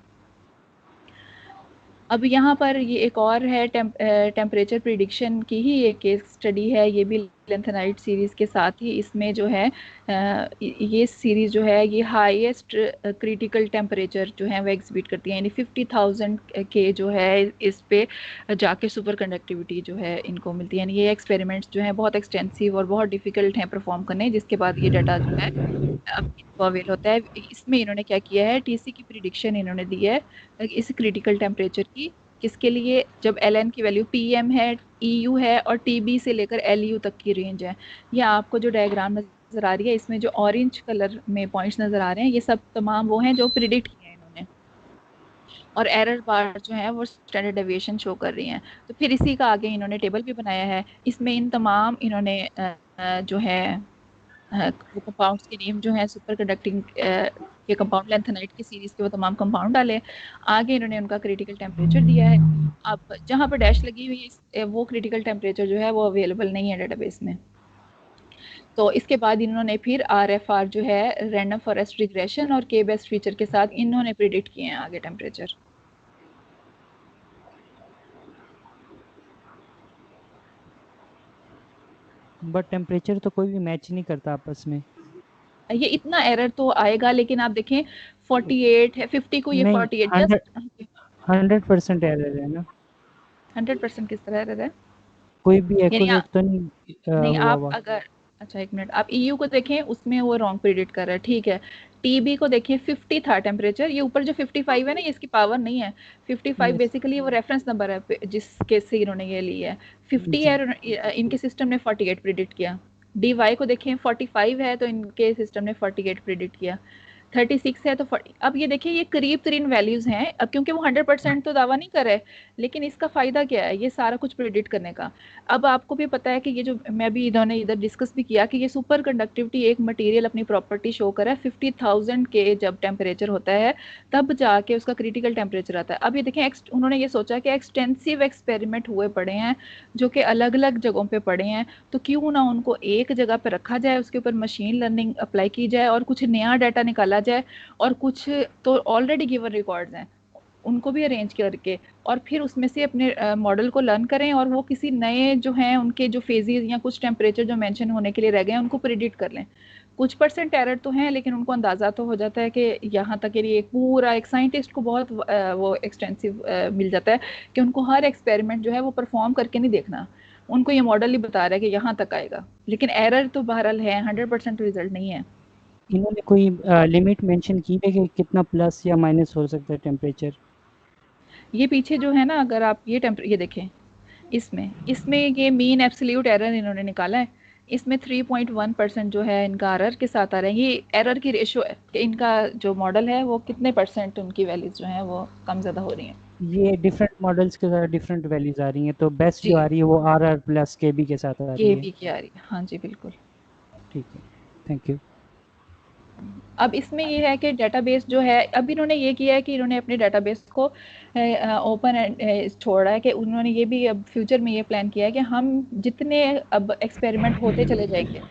अब यहाँ पर ये एक और है टेम्परेचर प्रिडिक्शन की ही एक केस स्टडी है, ये भी लेंथेनाइट सीरीज़ के साथ ही। इसमें जो है ये सीरीज़ जो है ये हाईएस्ट क्रिटिकल टेम्परेचर जो है वो एग्जिबिट करती है, यानी 50,000 के जो है इस पे जाके सुपर कंडक्टिविटी जो है इनको मिलती है। यानी ये एक्सपेरिमेंट्स जो हैं बहुत एक्सटेंसिव और बहुत डिफ़िकल्ट हैं परफॉर्म करने, जिसके बाद ये डाटा जो है अब इनको अवेल होता है। इसमें इन्होंने क्या किया है, TC की प्रिडिक्शन इन्होंने दी है इस क्रिटिकल टेम्परेचर की, किसके लिए, जब LN की वैल्यू PM है, EU है, और TB से लेकर LU तक की रेंज है। ये आपको जो डायग्राम नज़र आ रही है, इसमें जो ऑरेंज कलर में पॉइंट्स नज़र आ रहे हैं, ये सब तमाम वो हैं जो प्रिडिक्ट किए हैं इन्होंने, और एरर बार जो है वो स्टैंडर्ड डेविएशन शो कर रही हैं। तो फिर इसी का आगे इन्होंने टेबल भी बनाया है, इसमें इन तमाम इन्होंने जो है वो कंपाउंड्स के नेम जो है सुपर कंडक्टिंग के कंपाउंड लेंथेनाइट की सीरीज के वो तमाम कंपाउंड डाले, आगे इन्होंने उनका क्रिटिकल टेम्परेचर दिया है। अब जहाँ पर डैश लगी हुई है वो क्रिटिकल टेम्परेचर जो है वो अवेलेबल नहीं है डेटाबेस में। तो इसके बाद इन्होंने फिर RFR जो है रैंडम फॉरेस्ट रिग्रेशन और K बेस्ट फीचर के साथ इन्होंने प्रिडिक्ट किए हैं आगे टेम्परेचर। बट टेम्परेचर तो कोई भी मैच नहीं करता आपस में। ये इतना एरर तो आएगा, लेकिन आप देखें 48 है, 50 को ये नहीं, 48 जस्ट 100% एरर है ना। 100% किस तरह एरर है? कोई भी यानी एक्यूरेट तो नहीं नहीं, हुआ आप हुआ। अगर अच्छा एक मिनट, आप EU को देखें उसमें वो रॉन्ग प्रिडिक्ट कर रहा है, ठीक है। TB को देखें 50 था टेम्परेचर, ये ऊपर जो 55 है ना, ये इसकी पावर नहीं है। 55 Yes, बेसिकली वो रेफरेंस नंबर है जिसके से इन्होंने ये ली है। 50 है और इनके सिस्टम ने 48 प्रिडिक्ट किया। DY को देखें 45 है तो इनके सिस्टम ने 48 प्रिडिक्ट किया। 36 है तो 40। अब ये देखिए ये करीब तरीन वैल्यूज हैं, अब क्योंकि वो 100% तो दावा नहीं कर रहे, लेकिन इसका फायदा क्या है ये सारा कुछ प्रिडिक्ट करने का। अब आपको भी पता है कि ये जो मैं भी इन्होंने इधर डिस्कस भी किया कि ये सुपर कंडक्टिविटी एक मटेरियल अपनी प्रॉपर्टी शो कर रहा है 50,000 के जब टेम्परेचर होता है तब जाके उसका क्रिटिकल टेम्परेचर आता है। अब ये देखें उन्होंने ये सोचा कि एक्सटेंसिव एक्सपेरिमेंट हुए पड़े हैं जो कि अलग अलग जगहों पे पड़े हैं, तो क्यों ना उनको एक जगह पे रखा जाए, उसके ऊपर मशीन लर्निंग अप्लाई की जाए और कुछ नया डाटा निकाला जाए, और कुछ तो ऑलरेडी गिवन रिकॉर्ड्स हैं उनको भी अरेंज करके, और फिर उसमें से अपने मॉडल को लर्न करें, और वो किसी नए जो हैं उनके जो फेजेस या कुछ टेम्परेचर जो मेंशन होने के लिए रह गए हैं उनको प्रिडिक्ट कर लें। कुछ परसेंट एरर तो हैं, लेकिन उनको अंदाज़ा तो हो जाता है कि यहाँ तक के लिए एक पूरा एक साइंटिस्ट को बहुत वो एक्सटेंसिव मिल जाता है कि उनको हर एक्सपेरिमेंट जो है वो परफॉर्म करके नहीं देखना, उनको ये मॉडल ही बता रहा है कि यहाँ तक आएगा, लेकिन एरर तो बहरहाल है, 100% रिजल्ट नहीं है। इन्होंने कोई लिमिट मेंशन की है कि कितना प्लस या माइनस हो सकता है टेम्परेचर? ये पीछे जो है ना, अगर आप ये देखें, इसमें ये मीन एब्सोल्यूट एरर इन्होंने निकाला है, इसमें 3.1% जो है इनका एरर के साथ आ रहा है। ये एरर की रेशो है कि इनका जो मॉडल है वो कितने परसेंट उनकी वैल्यूज जो हैं वो कम ज़्यादा हो रही हैं। ये डिफरेंट मॉडल्स के साथ डिफरेंट वैल्यूज आ रही हैं, तो बेस्ट जी जो आ रही है वो RR प्लस KB के साथ आ रही है। KB की आ रही है, हाँ जी बिल्कुल। ठीक है, थैंक यू। अब इसमें ये है कि डेटाबेस जो है, अब इन्होंने ये किया है कि इन्होंने अपने डेटाबेस को ओपन छोड़ा है, कि उन्होंने ये भी अब फ्यूचर में ये प्लान किया है कि हम जितने अब एक्सपेरिमेंट होते चले जाएंगे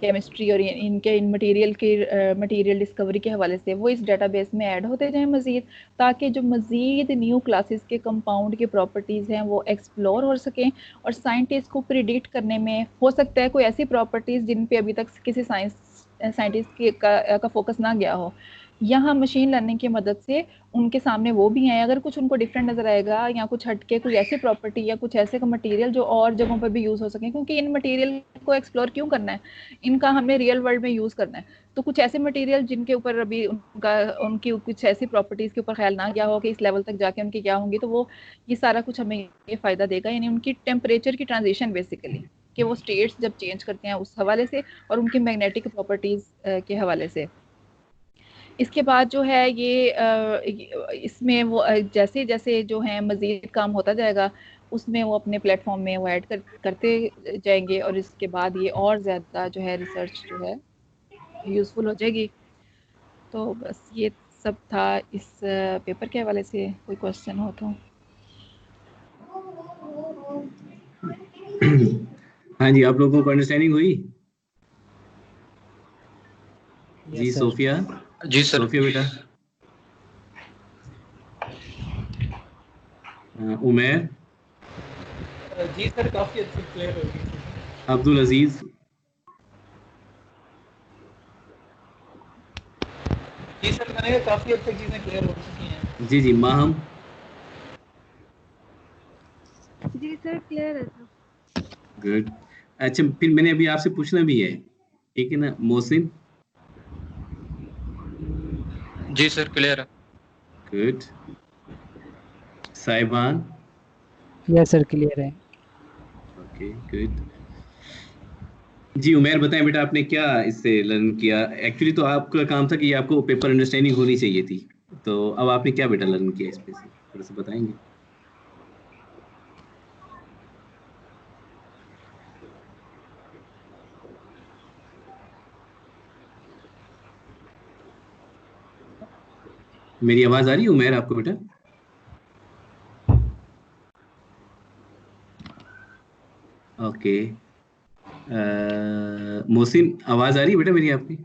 केमिस्ट्री और इनके इन मटेरियल डिस्कवरी के हवाले से, वो इस डेटाबेस में ऐड होते जाएं मज़ीद, ताकि जो मज़ीद न्यू क्लासेस के कंपाउंड की प्रॉपर्टीज़ हैं वो एक्सप्लोर हो सकें, और साइंटिस्ट को प्रिडिक्ट करने में हो सकता है कोई ऐसी प्रॉपर्टीज़ जिन पे अभी तक किसी साइंटिस्ट का फोकस ना गया हो, यहाँ मशीन लर्निंग की मदद से उनके सामने वो भी हैं। अगर कुछ उनको डिफरेंट नज़र आएगा या कुछ हटके कोई ऐसी प्रॉपर्टी या कुछ ऐसे का मटेरियल जो और जगहों पर भी यूज़ हो सके, क्योंकि इन मटेरियल को एक्सप्लोर क्यों करना है, इनका हमने रियल वर्ल्ड में यूज़ करना है, तो कुछ ऐसे मटेरियल जिनके ऊपर अभी उनकी कुछ ऐसी प्रॉपर्टीज़ के ऊपर ख्याल ना गया हो कि इस लेवल तक जाके उनकी क्या होंगी, तो वो ये सारा कुछ हमें ये फ़ायदा देगा, यानी उनकी टेम्परेचर की ट्रांजिशन बेसिकली, कि वो स्टेट्स जब चेंज करते हैं उस हवाले से, और उनकी मैग्नेटिक प्रॉपर्टीज़ के हवाले से। इसके बाद जो है इसमें वो जैसे जैसे जो है मज़ीद काम होता जाएगा, उसमें वो अपने प्लेटफॉर्म में वो ऐड करते जाएंगे, और इसके बाद ये और ज़्यादा जो है रिसर्च जो है यूज़फुल हो जाएगी। तो बस ये सब था इस पेपर के हवाले से। कोई क्वेश्चन हो तो। हाँ जी, आप लोगों को अंडरस्टैंडिंग हुई? जी यस सर। सोफिया, जी सर। सोफिया बेटा। उमैर, जी सर, काफी अच्छी क्लियर हो गई। अब्दुल अजीज, जी सर, मैंने कहा काफी अच्छी चीजें क्लियर हो चुकी हैं। जी जी माहम, जी सर, क्लियर है सर। गुड। अच्छा, फिर मैंने अभी आपसे पूछना भी है, ठीक है ना? मोहसिन, जी सर, क्लियर है। Good. Saiban, yes sir, clear है। Okay good. जी उमैर, बताएं बेटा, आपने क्या इससे लर्न किया? एक्चुअली तो आपका काम था कि आपको पेपर अंडरस्टैंडिंग होनी चाहिए थी, तो अब आपने क्या बेटा लर्न किया इसमें से, थोड़ा सा बताएंगे? मेरी आवाज आ रही है उमैर आपको बेटा? ओके। मोहसिन, आवाज आ रही है बेटा मेरी आपकी?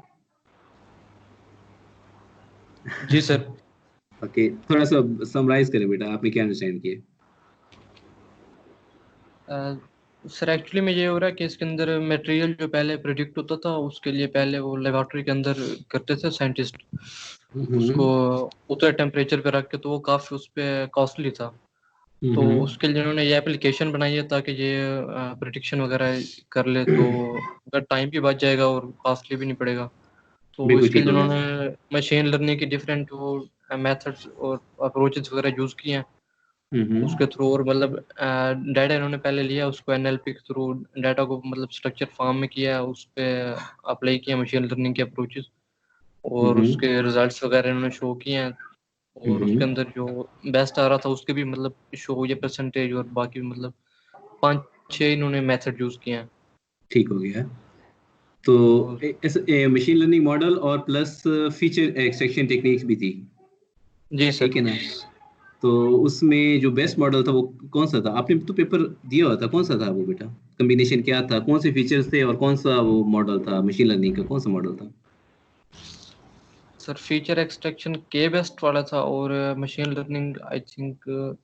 जी सर। ओके, थोड़ा सा समराइज करें बेटा, आपने क्या अंडरस्टैंड किया? सर एक्चुअली में ये हो रहा है कि इसके अंदर मटेरियल जो पहले प्रोडिक्ट होता था उसके लिए पहले वो लेबोरेटरी के अंदर करते थे साइंटिस्ट, उसको उतने टेम्परेचर पे रख के, तो वो काफ़ी उस पर कॉस्टली था। तो उसके लिए उन्होंने ये एप्लीकेशन बनाई है ताकि ये प्रिडिक्शन वगैरह कर ले, तो उनका टाइम भी बच जाएगा और कॉस्टली भी नहीं पड़ेगा। तो बिल्कुल इसके ठीक लिए हो गया। उन्होंने मशीन लर्निंग की डिफरेंट वो मेथड्स और अप्रोचेस वगैरह यूज़ किए हैं उसके थ्रू। और मतलब डाटा इन्होंने पहले लिया, उसको एनएलपी के थ्रू डाटा को मतलब स्ट्रक्चर फॉर्म में किया, उस पर अप्लाई किया मशीन लर्निंग के अप्रोचेस, और उसके रिजल्ट्स वगैरह इन्होंने शो किए हैं। और उसके अंदर जो बेस्ट आ रहा था उसके भी मतलब शो हुई है परसेंटेज, और बाकी भी मतलब 5-6 इन्होंने मेथड यूज़ किए हैं। ठीक हो गया। तो मशीन लर्निंग मॉडल और प्लस फीचर एक्सट्रैक्शन टेक्निक्स भी थी, जी ठीक सर। है ना? तो उसमें जो बेस्ट मॉडल था वो कौन सा था? आपने तो पेपर दिया हुआ था, कौन सा था वो बेटा? कॉम्बिनेशन क्या था, कौन से फीचर्स थे और कौन सा वो मॉडल था मशीन लर्निंग का, कौन सा मॉडल था? सर फीचर एक्सट्रैक्शन के बेस्ट वाला था, और machine learning I think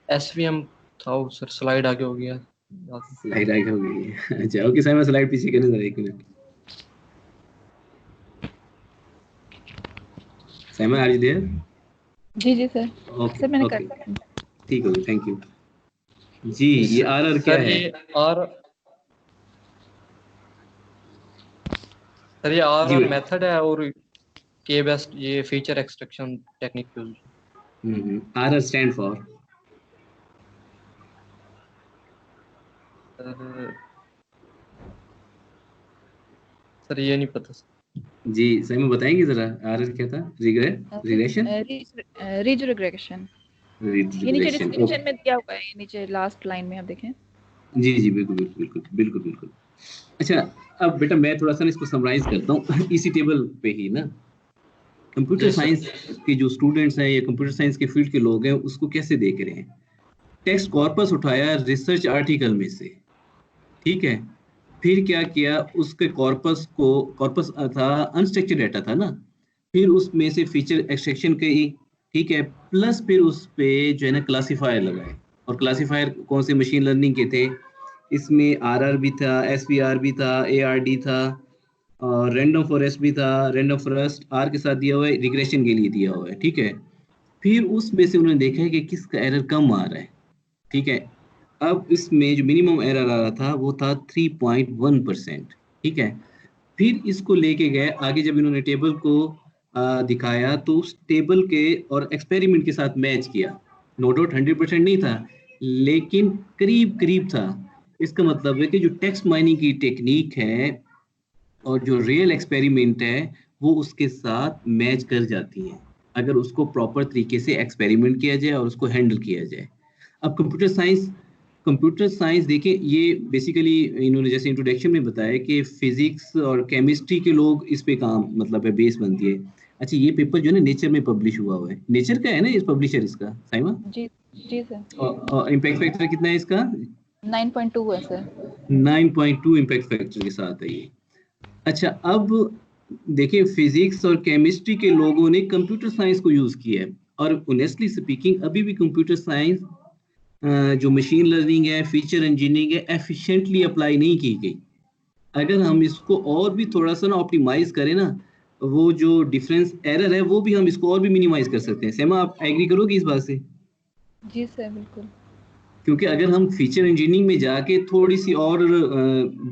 SVM था। वो सर स्लाइड आगे हो गया। स्लाइड आगे हो गई है। अच्छा ओके, सर मैं स्लाइड पीछे करने जरा, एक minute. Simon, are you there? जी जी सर। ओके सर मैंने कर ओके, दिया। ठीक हो गया, थैंक यू। जी, ये आर क्या सर है? ये आर सर ये जी आर बेटा। मेथड है, और के बेस्ट ये feature extraction technique use. R stand for? Sir sir ये नहीं पता सर। जी साइमन बताएंगे जरा, आर क्या था? रिग्रेशन? रीज रिग्रेशन। ये नीचे रिग्रेशन, डिस्क्रिप्शन ओके। में दिया हुआ है, ये नीचे लास्ट लाइन में आप देखें। जी जी बिल्कुल बिल्कुल बिल्कुल बिल्कुल बिल्कुल। अच्छा, अब बेटा मैं थोड़ा सा ना इसको समराइज करता हूँ इसी टेबल पे ही ना। कंप्यूटर जी सर। साइंस के जो स्टूडेंट्स हैं या कंप्यूटर साइंस के फील्ड के लोग हैं उसको कैसे देख रहे हैं? टेक्स्ट कॉर्पस उठाया रिसर्च आर्टिकल में से, ठीक है? फिर क्या किया, उसके कॉर्पस को, कॉर्पस था अनस्ट्रक्चर्ड डाटा था ना, फिर उसमें से फीचर एक्सट्रैक्शन की, ठीक है? प्लस फिर उस पे जो है ना क्लासिफायर लगाए, और क्लासिफायर कौन से? मशीन लर्निंग के थे। इसमें आरआर भी था, एसवीआर भी था, एआरडी था, और रैंडम फॉरेस्ट भी था। रैंडम फॉरेस्ट आर के साथ दिया हुआ है, रिग्रेशन के लिए दिया हुआ है, ठीक है? फिर उसमें से उन्होंने देखा है कि किसका एरर कम आ रहा है, ठीक है? अब इसमें जो मिनिमम एरर आ रहा था वो था 3.1%, ठीक है? फिर इसको लेके गए आगे, जब इन्होंने टेबल को दिखाया तो उस टेबल के और एक्सपेरिमेंट के साथ मैच किया। नो डाउट 100% नहीं था, लेकिन करीब करीब था। इसका मतलब है कि जो टेक्स्ट माइनिंग की टेक्निक है और जो रियल एक्सपेरिमेंट है वो उसके साथ मैच कर जाती है, अगर उसको प्रॉपर तरीके से एक्सपेरिमेंट किया जाए और उसको हैंडल किया जाए। अब कंप्यूटर साइंस देखिए, ये बेसिकली इन्होंने जैसे इंट्रोडक्शन में बताया कि फिजिक्स और केमिस्ट्री के लोग इस पे काम मतलब है बेस बनती है, अच्छा, ये पेपर जो है ना नेचर में पब्लिश हुआ है, नेचर का है ना इस पब्लिशर इसका, साइमा? जी जी सर। और इम्पैक्ट फैक्टर कितना है इसका? 9.2 है सर। 9.2 इम्पैक्ट फैक्टर के साथ है ये। अच्छा, अब देखिए, फिजिक्स और केमिस्ट्री के लोगों ने कंप्यूटर साइंस को यूज किया है, और ऑनेस्टली स्पीकिंग अभी भी कंप्यूटर साइंस जो मशीन लर्निंग है, फीचर इंजीनियरिंग है, एफिशिएंटली अप्लाई नहीं की गई। अगर हम इसको और भी थोड़ा सा ना ऑप्टिमाइज करें ना, वो जो डिफरेंस एरर है वो भी हम इसको और भी मिनिमाइज कर सकते हैं। सेमा, आप एग्री करोगे इस बात से? जी सर बिल्कुल। क्योंकि अगर हम फीचर इंजीनियरिंग में जाके थोड़ी सी और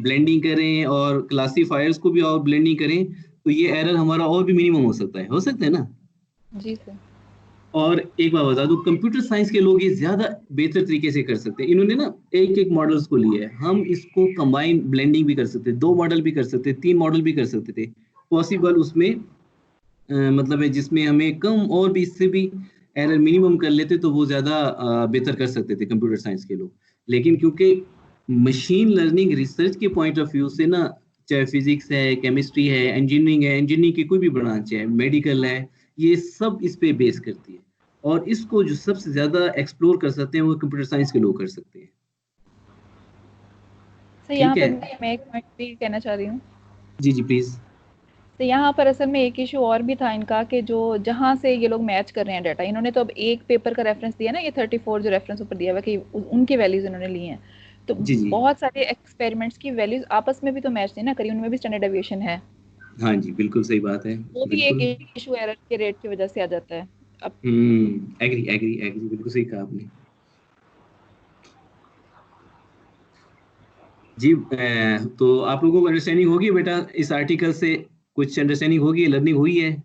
ब्लेंडिंग करें और क्लासीफायर्स को भी और ब्लेंडिंग करें, तो ये एरर हमारा और भी मिनिमम हो सकता है ना। जी सर। और एक बात बता दूं, कंप्यूटर साइंस के लोग ये ज्यादा बेहतर तरीके से कर सकते हैं। इन्होंने ना एक एक मॉडल्स को लिया है, हम इसको कंबाइन ब्लेंडिंग भी कर सकते हैं, 2 मॉडल भी कर सकते हैं, 3 मॉडल भी कर सकते थे पॉसिबल उसमें। मतलब है जिसमें हमें कम और भी इससे भी एरर मिनिमम कर लेते तो वो ज़्यादा बेहतर कर सकते थे कंप्यूटर साइंस के लोग। लेकिन क्योंकि मशीन लर्निंग रिसर्च के पॉइंट ऑफ व्यू से ना, चाहे फिजिक्स है, केमिस्ट्री है, इंजीनियरिंग की कोई भी ब्रांच है, मेडिकल है, ये सब इस पे बेस करती है। और इसको जो सबसे ज़्यादा एक्सप्लोर कर सकते हैं वो कंप्यूटर साइंस के लोग कर सकते हैं। सर यहाँ ठीक है, पर मैं एक पॉइंट भी कहना चाह रही हूँ। जी जी प्लीज़। तो यहाँ पर असल में एक इशू और भी था इनका कि जो जहाँ से ये लोग मैच कर रहे हैं डाटा, इन्होंने तो अब एक पेपर का रेफरेंस दिया ना, ये 34 जो रेफरेंस ऊपर दिया हुआ कि उनकी वैल्यूज इन्होंने ली हैं। तो जी जी, बहुत सारे एक्सपेरिमेंट्स की वैल्यूज आपस में भी तो मैच नहीं ना करी, उनमें भी स्टैंडर्ड डेविएशन है। हाँ जी, बिल्कुल सही बात है, वो भी एक बिल्कुल। इशू एरर के रेट की वजह से आ जाता है। अब एग्री एग्री एग्री, बिल्कुल सही कहा आपने। जी, तो आप लोगों को अंडरस्टैंडिंग होगी बेटा, इस आर्टिकल से कुछ अंडरस्टैंडिंग होगी, लर्निंग हुई है?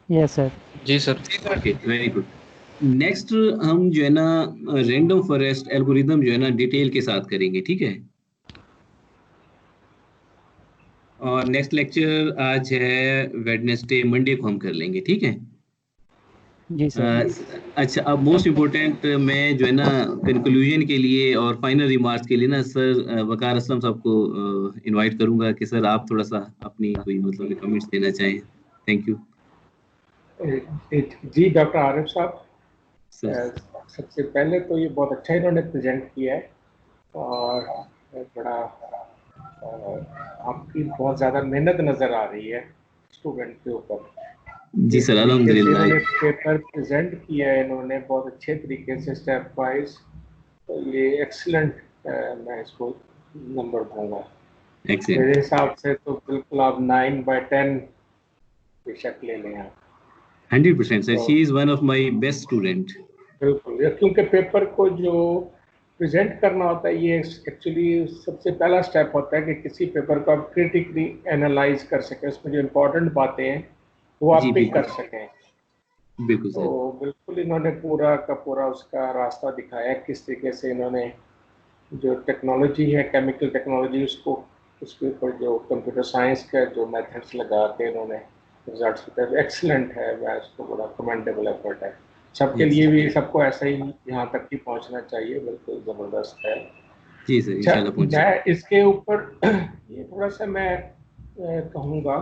Yes sir. जी sir. Okay, very good. Next हम जो है ना रैंडम फॉरेस्ट एल्गोरिदम जो है ना डिटेल के साथ करेंगे, ठीक है। और नेक्स्ट लेक्चर आज है वेडनेसडे, मंडे को हम कर लेंगे, ठीक है। जी सर। अच्छा, अब मोस्ट इम्पोर्टेंट मैं जो है ना कंक्लूजन के लिए और फाइनल रिमार्क्स के लिए ना सर वकार असलम साहब को इनवाइट करूंगा कि सर आप थोड़ा सा अपनी कोई मतलब कमेंट्स देना चाहें। थैंक यू जी डॉक्टर आरिफ साहब, सर। सबसे पहले तो ये बहुत अच्छा इन्होंने प्रेजेंट किया है, और बड़ा आपकी बहुत ज़्यादा मेहनत नज़र आ रही है स्टूडेंट के ऊपर। जी जिस सर, तरीके से अल्हम्दुलिल्लाह। इन्होंने पेपर प्रेजेंट किया है इन्होंने बहुत अच्छे तरीके से स्टेप वाइज, तो ये एक्सीलेंट, मैं इसको नंबर दूंगा। एक्सेलेंट। मेरे हिसाब से तो बिल्कुल आप 9/10 बेशक ले लें आप। 100% सर, तो she is one of my best student. बिल्कुल, क्योंकि पेपर को जो प्रेजेंट करना होता है ये एक्चुअली सबसे पहला स्टेप होता है कि किसी पेपर को आप क्रिटिकली एनालाइज कर सकें, उसमें जो इम्पोर्टेंट बातें हैं वो आप जी पिक कर बिल्कुल, सकें। बिल्कुल तो सर। बिल्कुल इन्होंने पूरा का पूरा उसका रास्ता दिखाया, किस तरीके से इन्होंने जो टेक्नोलॉजी है, केमिकल टेक्नोलॉजी, उसके ऊपर जो कंप्यूटर साइंस का जो मेथड्स लगा के इन्होंने रिजल्ट्स एक्सीलेंट है। मैं इसको बड़ा कमेंडेबल एफर्ट है, सबके यस, लिए भी, सबको ऐसा ही यहाँ तक ही पहुँचना चाहिए, बिल्कुल ज़बरदस्त है। जी सर, अच्छा, इंशाल्लाह पहुंचे। मैं इसके ऊपर ये थोड़ा सा मैं कहूँगा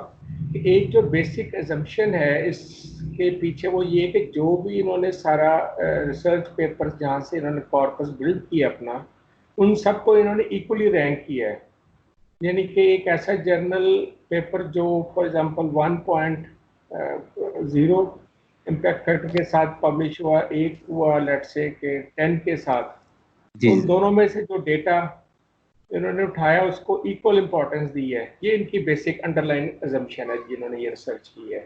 कि एक जो बेसिक एजम्पशन है इसके पीछे वो ये कि जो भी इन्होंने सारा रिसर्च पेपर जहाँ से इन्होंने कॉर्पस बिल्ड किया अपना, उन सबको इन्होंने इक्वली रैंक किया है। यानी कि एक ऐसा जर्नल पेपर जो फॉर एग्जांपल 1.0 इम्पैक्ट फैक्टर के साथ पब्लिश हुआ, एक हुआ लेट से के 10 के साथ, जी उन सर, दोनों में से जो डेटा इन्होंने उठाया उसको इक्वल इम्पोर्टेंस दी है। ये इनकी बेसिक अंडरलाइन अजम्पशन है जिन्होंने ये रिसर्च की है।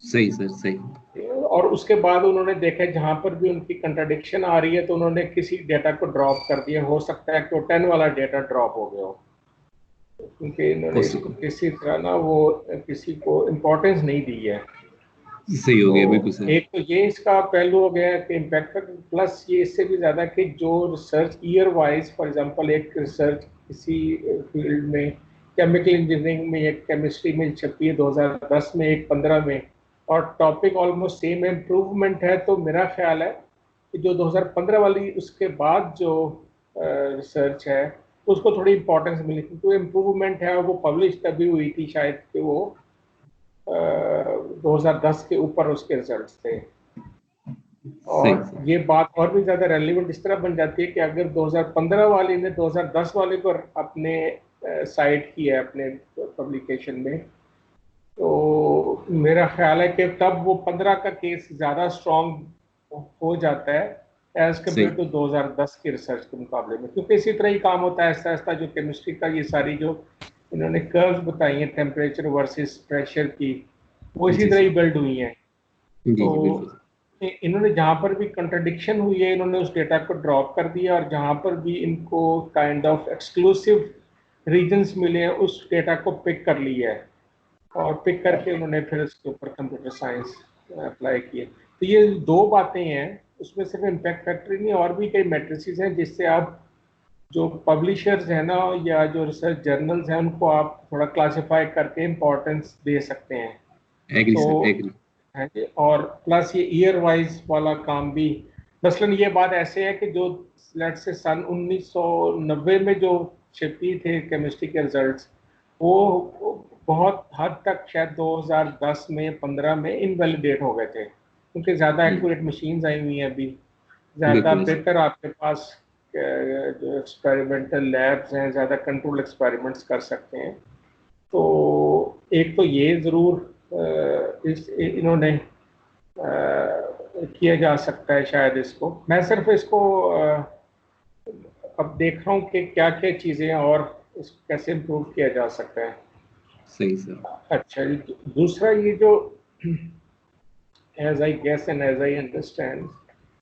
सही सर, सही। और उसके बाद उन्होंने देखा जहाँ पर भी उनकी कंट्राडिक्शन आ रही है तो उन्होंने किसी डेटा को ड्रॉप कर दिया। हो सकता है कि वो 10 वाला डेटा ड्रॉप हो गया हो, क्योंकि इन्होंने इसको पॉसिबल, किसी तरह ना वो किसी को इम्पोर्टेंस नहीं दी है। सही हो तो गया, बिल्कुल सर। एक तो ये इसका पहलू हो गया कि इम्पैक्ट, प्लस ये इससे भी ज़्यादा कि जो research year wise, for example एक रिसर्च किसी फील्ड में, केमिकल इंजीनियरिंग में एक केमिस्ट्री में छपी है 2010 में, एक 15 में, और टॉपिक ऑलमोस्ट सेम इम्प्रूवमेंट है, तो मेरा ख्याल है कि जो 2015 वाली उसके बाद जो रिसर्च है उसको थोड़ी इंपॉर्टेंस मिली, क्योंकि इम्प्रूवमेंट है और वो पब्लिश तभी हुई थी शायद कि वो 2010 के ऊपर उसके रिजल्ट्स थे। और ये बात और भी ज़्यादा रेलिवेंट इस तरह बन जाती है कि अगर 2015 वाले ने 2010 वाले पर अपने साइट की है अपने पब्लिकेशन में, तो मेरा ख्याल है कि तब वो 15 का केस ज़्यादा स्ट्रॉन्ग हो जाता है एज कम्पेयर टू 2010 की रिसर्च के मुकाबले में, क्योंकि इसी तरह ही काम होता है आहिस्ता आहिस्ता। जो केमिस्ट्री का ये सारी जो इन्होंने कर्व्स बताई हैं टेम्परेचर वर्सेस प्रेशर की, वो इसी तरह ही बिल्ड हुई हैं। तो इन्होंने जहाँ पर भी कंट्रडिक्शन हुई है इन्होंने उस डेटा को ड्रॉप कर दिया, और जहाँ पर भी इनको काइंड ऑफ एक्सक्लूसिव रीजन्स मिले हैं उस डेटा को पिक कर लिया है, और पिक करके उन्होंने फिर इसके ऊपर कंप्यूटर साइंस अप्लाई किए। तो ये दो बातें हैं, उसमें सिर्फ इम्पैक्ट फैक्टर नहीं, और भी कई मैट्रिसेस हैं जिससे आप जो पब्लिशर्स हैं ना या जो रिसर्च जर्नल्स हैं उनको आप थोड़ा क्लासिफाई करके इम्पोर्टेंस दे सकते हैं। तो और प्लस ये ईयर वाइज वाला काम भी, मसलन ये बात ऐसे है कि जो लेट से सन 1990 में जो छिपी थे केमिस्ट्री के रिजल्ट्स, वो बहुत हद तक शायद 2010 में 15 में इनवैलिडेट हो गए थे, क्योंकि ज़्यादा एक्यूरेट मशीन्स आई हुई हैं अभी, ज़्यादा बेहतर आपके पास जो एक्सपेरिमेंटल लैब्स हैं, ज़्यादा कंट्रोल एक्सपेरिमेंट्स कर सकते हैं। तो एक तो ये ज़रूर इन्होंने किया जा सकता है शायद इसको। मैं सिर्फ इसको अब देख रहा हूँ कि क्या क्या चीज़ें और इसको कैसे इम्प्रूव किया जा सकता है। सही सर। अच्छा, दूसरा ये जो as I guess and as I understand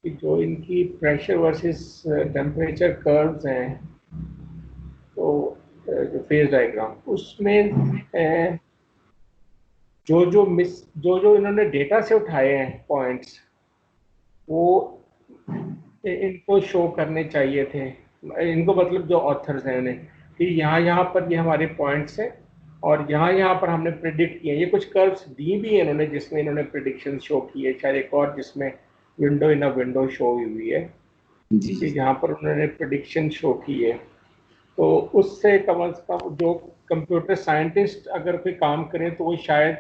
कि जो इनकी प्रेशर वर्सेस टेम्परेचर कर्व्स हैं, तो जो फेज डायग्राम उसमें जो इन्होंने डेटा से उठाए हैं पॉइंट्स, वो इनको शो करने चाहिए थे इनको, मतलब जो ऑथर्स हैं उन्हें, कि यहाँ पर ये हमारे पॉइंट्स हैं और यहाँ पर हमने प्रिडिक्ट किए। ये कुछ कर्व्स दी भी है इन्होंने जिसमें इन्होंने प्रिडिक्शन शो की है, शायद एक और जिसमें window in a window show हुई है कि यहाँ पर उन्होंने प्रिडिक्शन शो की है। तो उससे कम से कम जो कंप्यूटर साइंटिस्ट अगर कोई काम करें तो वो शायद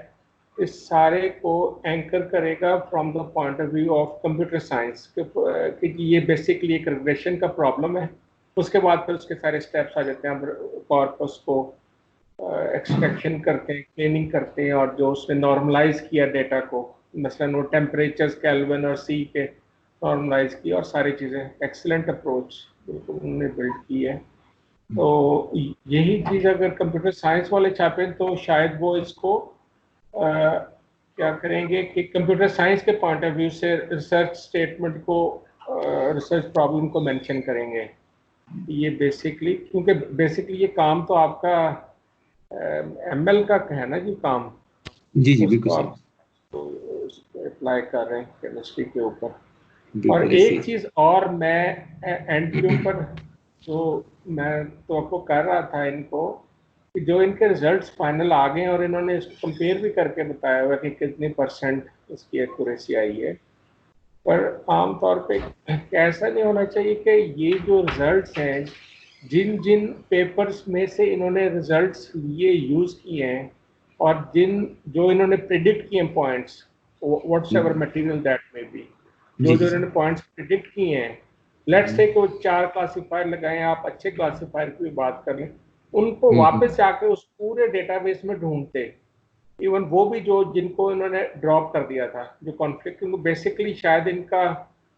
इस सारे को एंकर करेगा from the point of view of computer science कि ये बेसिकली एक रिग्रेशन का प्रॉब्लम है। उसके बाद फिर उसके सारे स्टेप्स आ जाते हैं, कॉर्पस को एक्सट्रैक्शन करते हैं, क्लीनिंग करते हैं, और जो उसने नॉर्मलाइज किया डेटा को, मसलन वो टेम्परेचर्स केल्विन और सी के नॉर्मलाइज किया, और सारी चीज़ें एक्सीलेंट अप्रोच बिल्कुल उन्होंने बिल्ड की है। तो यही चीज़ अगर कंप्यूटर साइंस वाले छापें तो शायद वो इसको क्या करेंगे कि कंप्यूटर साइंस के पॉइंट ऑफ व्यू से रिसर्च स्टेटमेंट को, रिसर्च प्रॉब्लम को मेंशन करेंगे। ये बेसिकली, क्योंकि बेसिकली ये काम तो आपका एमएल का है ना जी काम। जी बिल्कुल सर, तो अप्लाई कर रहे हैं केमिस्ट्री के ऊपर। और एक चीज़ और मैं एंड के ऊपर जो मैं तो आपको कर रहा था इनको, कि जो इनके रिजल्ट्स फाइनल आ गए और इन्होंने इसको कंपेयर भी करके बताया हुआ कि कितनी % इसकी एक्यूरेसी आई है, पर आमतौर पे ऐसा नहीं होना चाहिए कि ये जो रिजल्ट्स हैं, जिन पेपर्स में से इन्होंने रिजल्ट्स लिए यूज़ किए हैं और जो इन्होंने प्रिडिक्ट किए हैं points, what's ever material that may be, जो इन्होंने पॉइंट्स प्रिडिक्ट किए हैं, लेट्स से को 4 क्लासीफायर लगाएं, आप अच्छे क्लासीफायर की भी बात कर लें, उनको वापस जाके उस पूरे डेटाबेस में ढूंढते, इवन वो भी जो जिनको इन्होंने ड्रॉप कर दिया था, जो कॉन्फ्लिक्ट, बेसिकली शायद इनका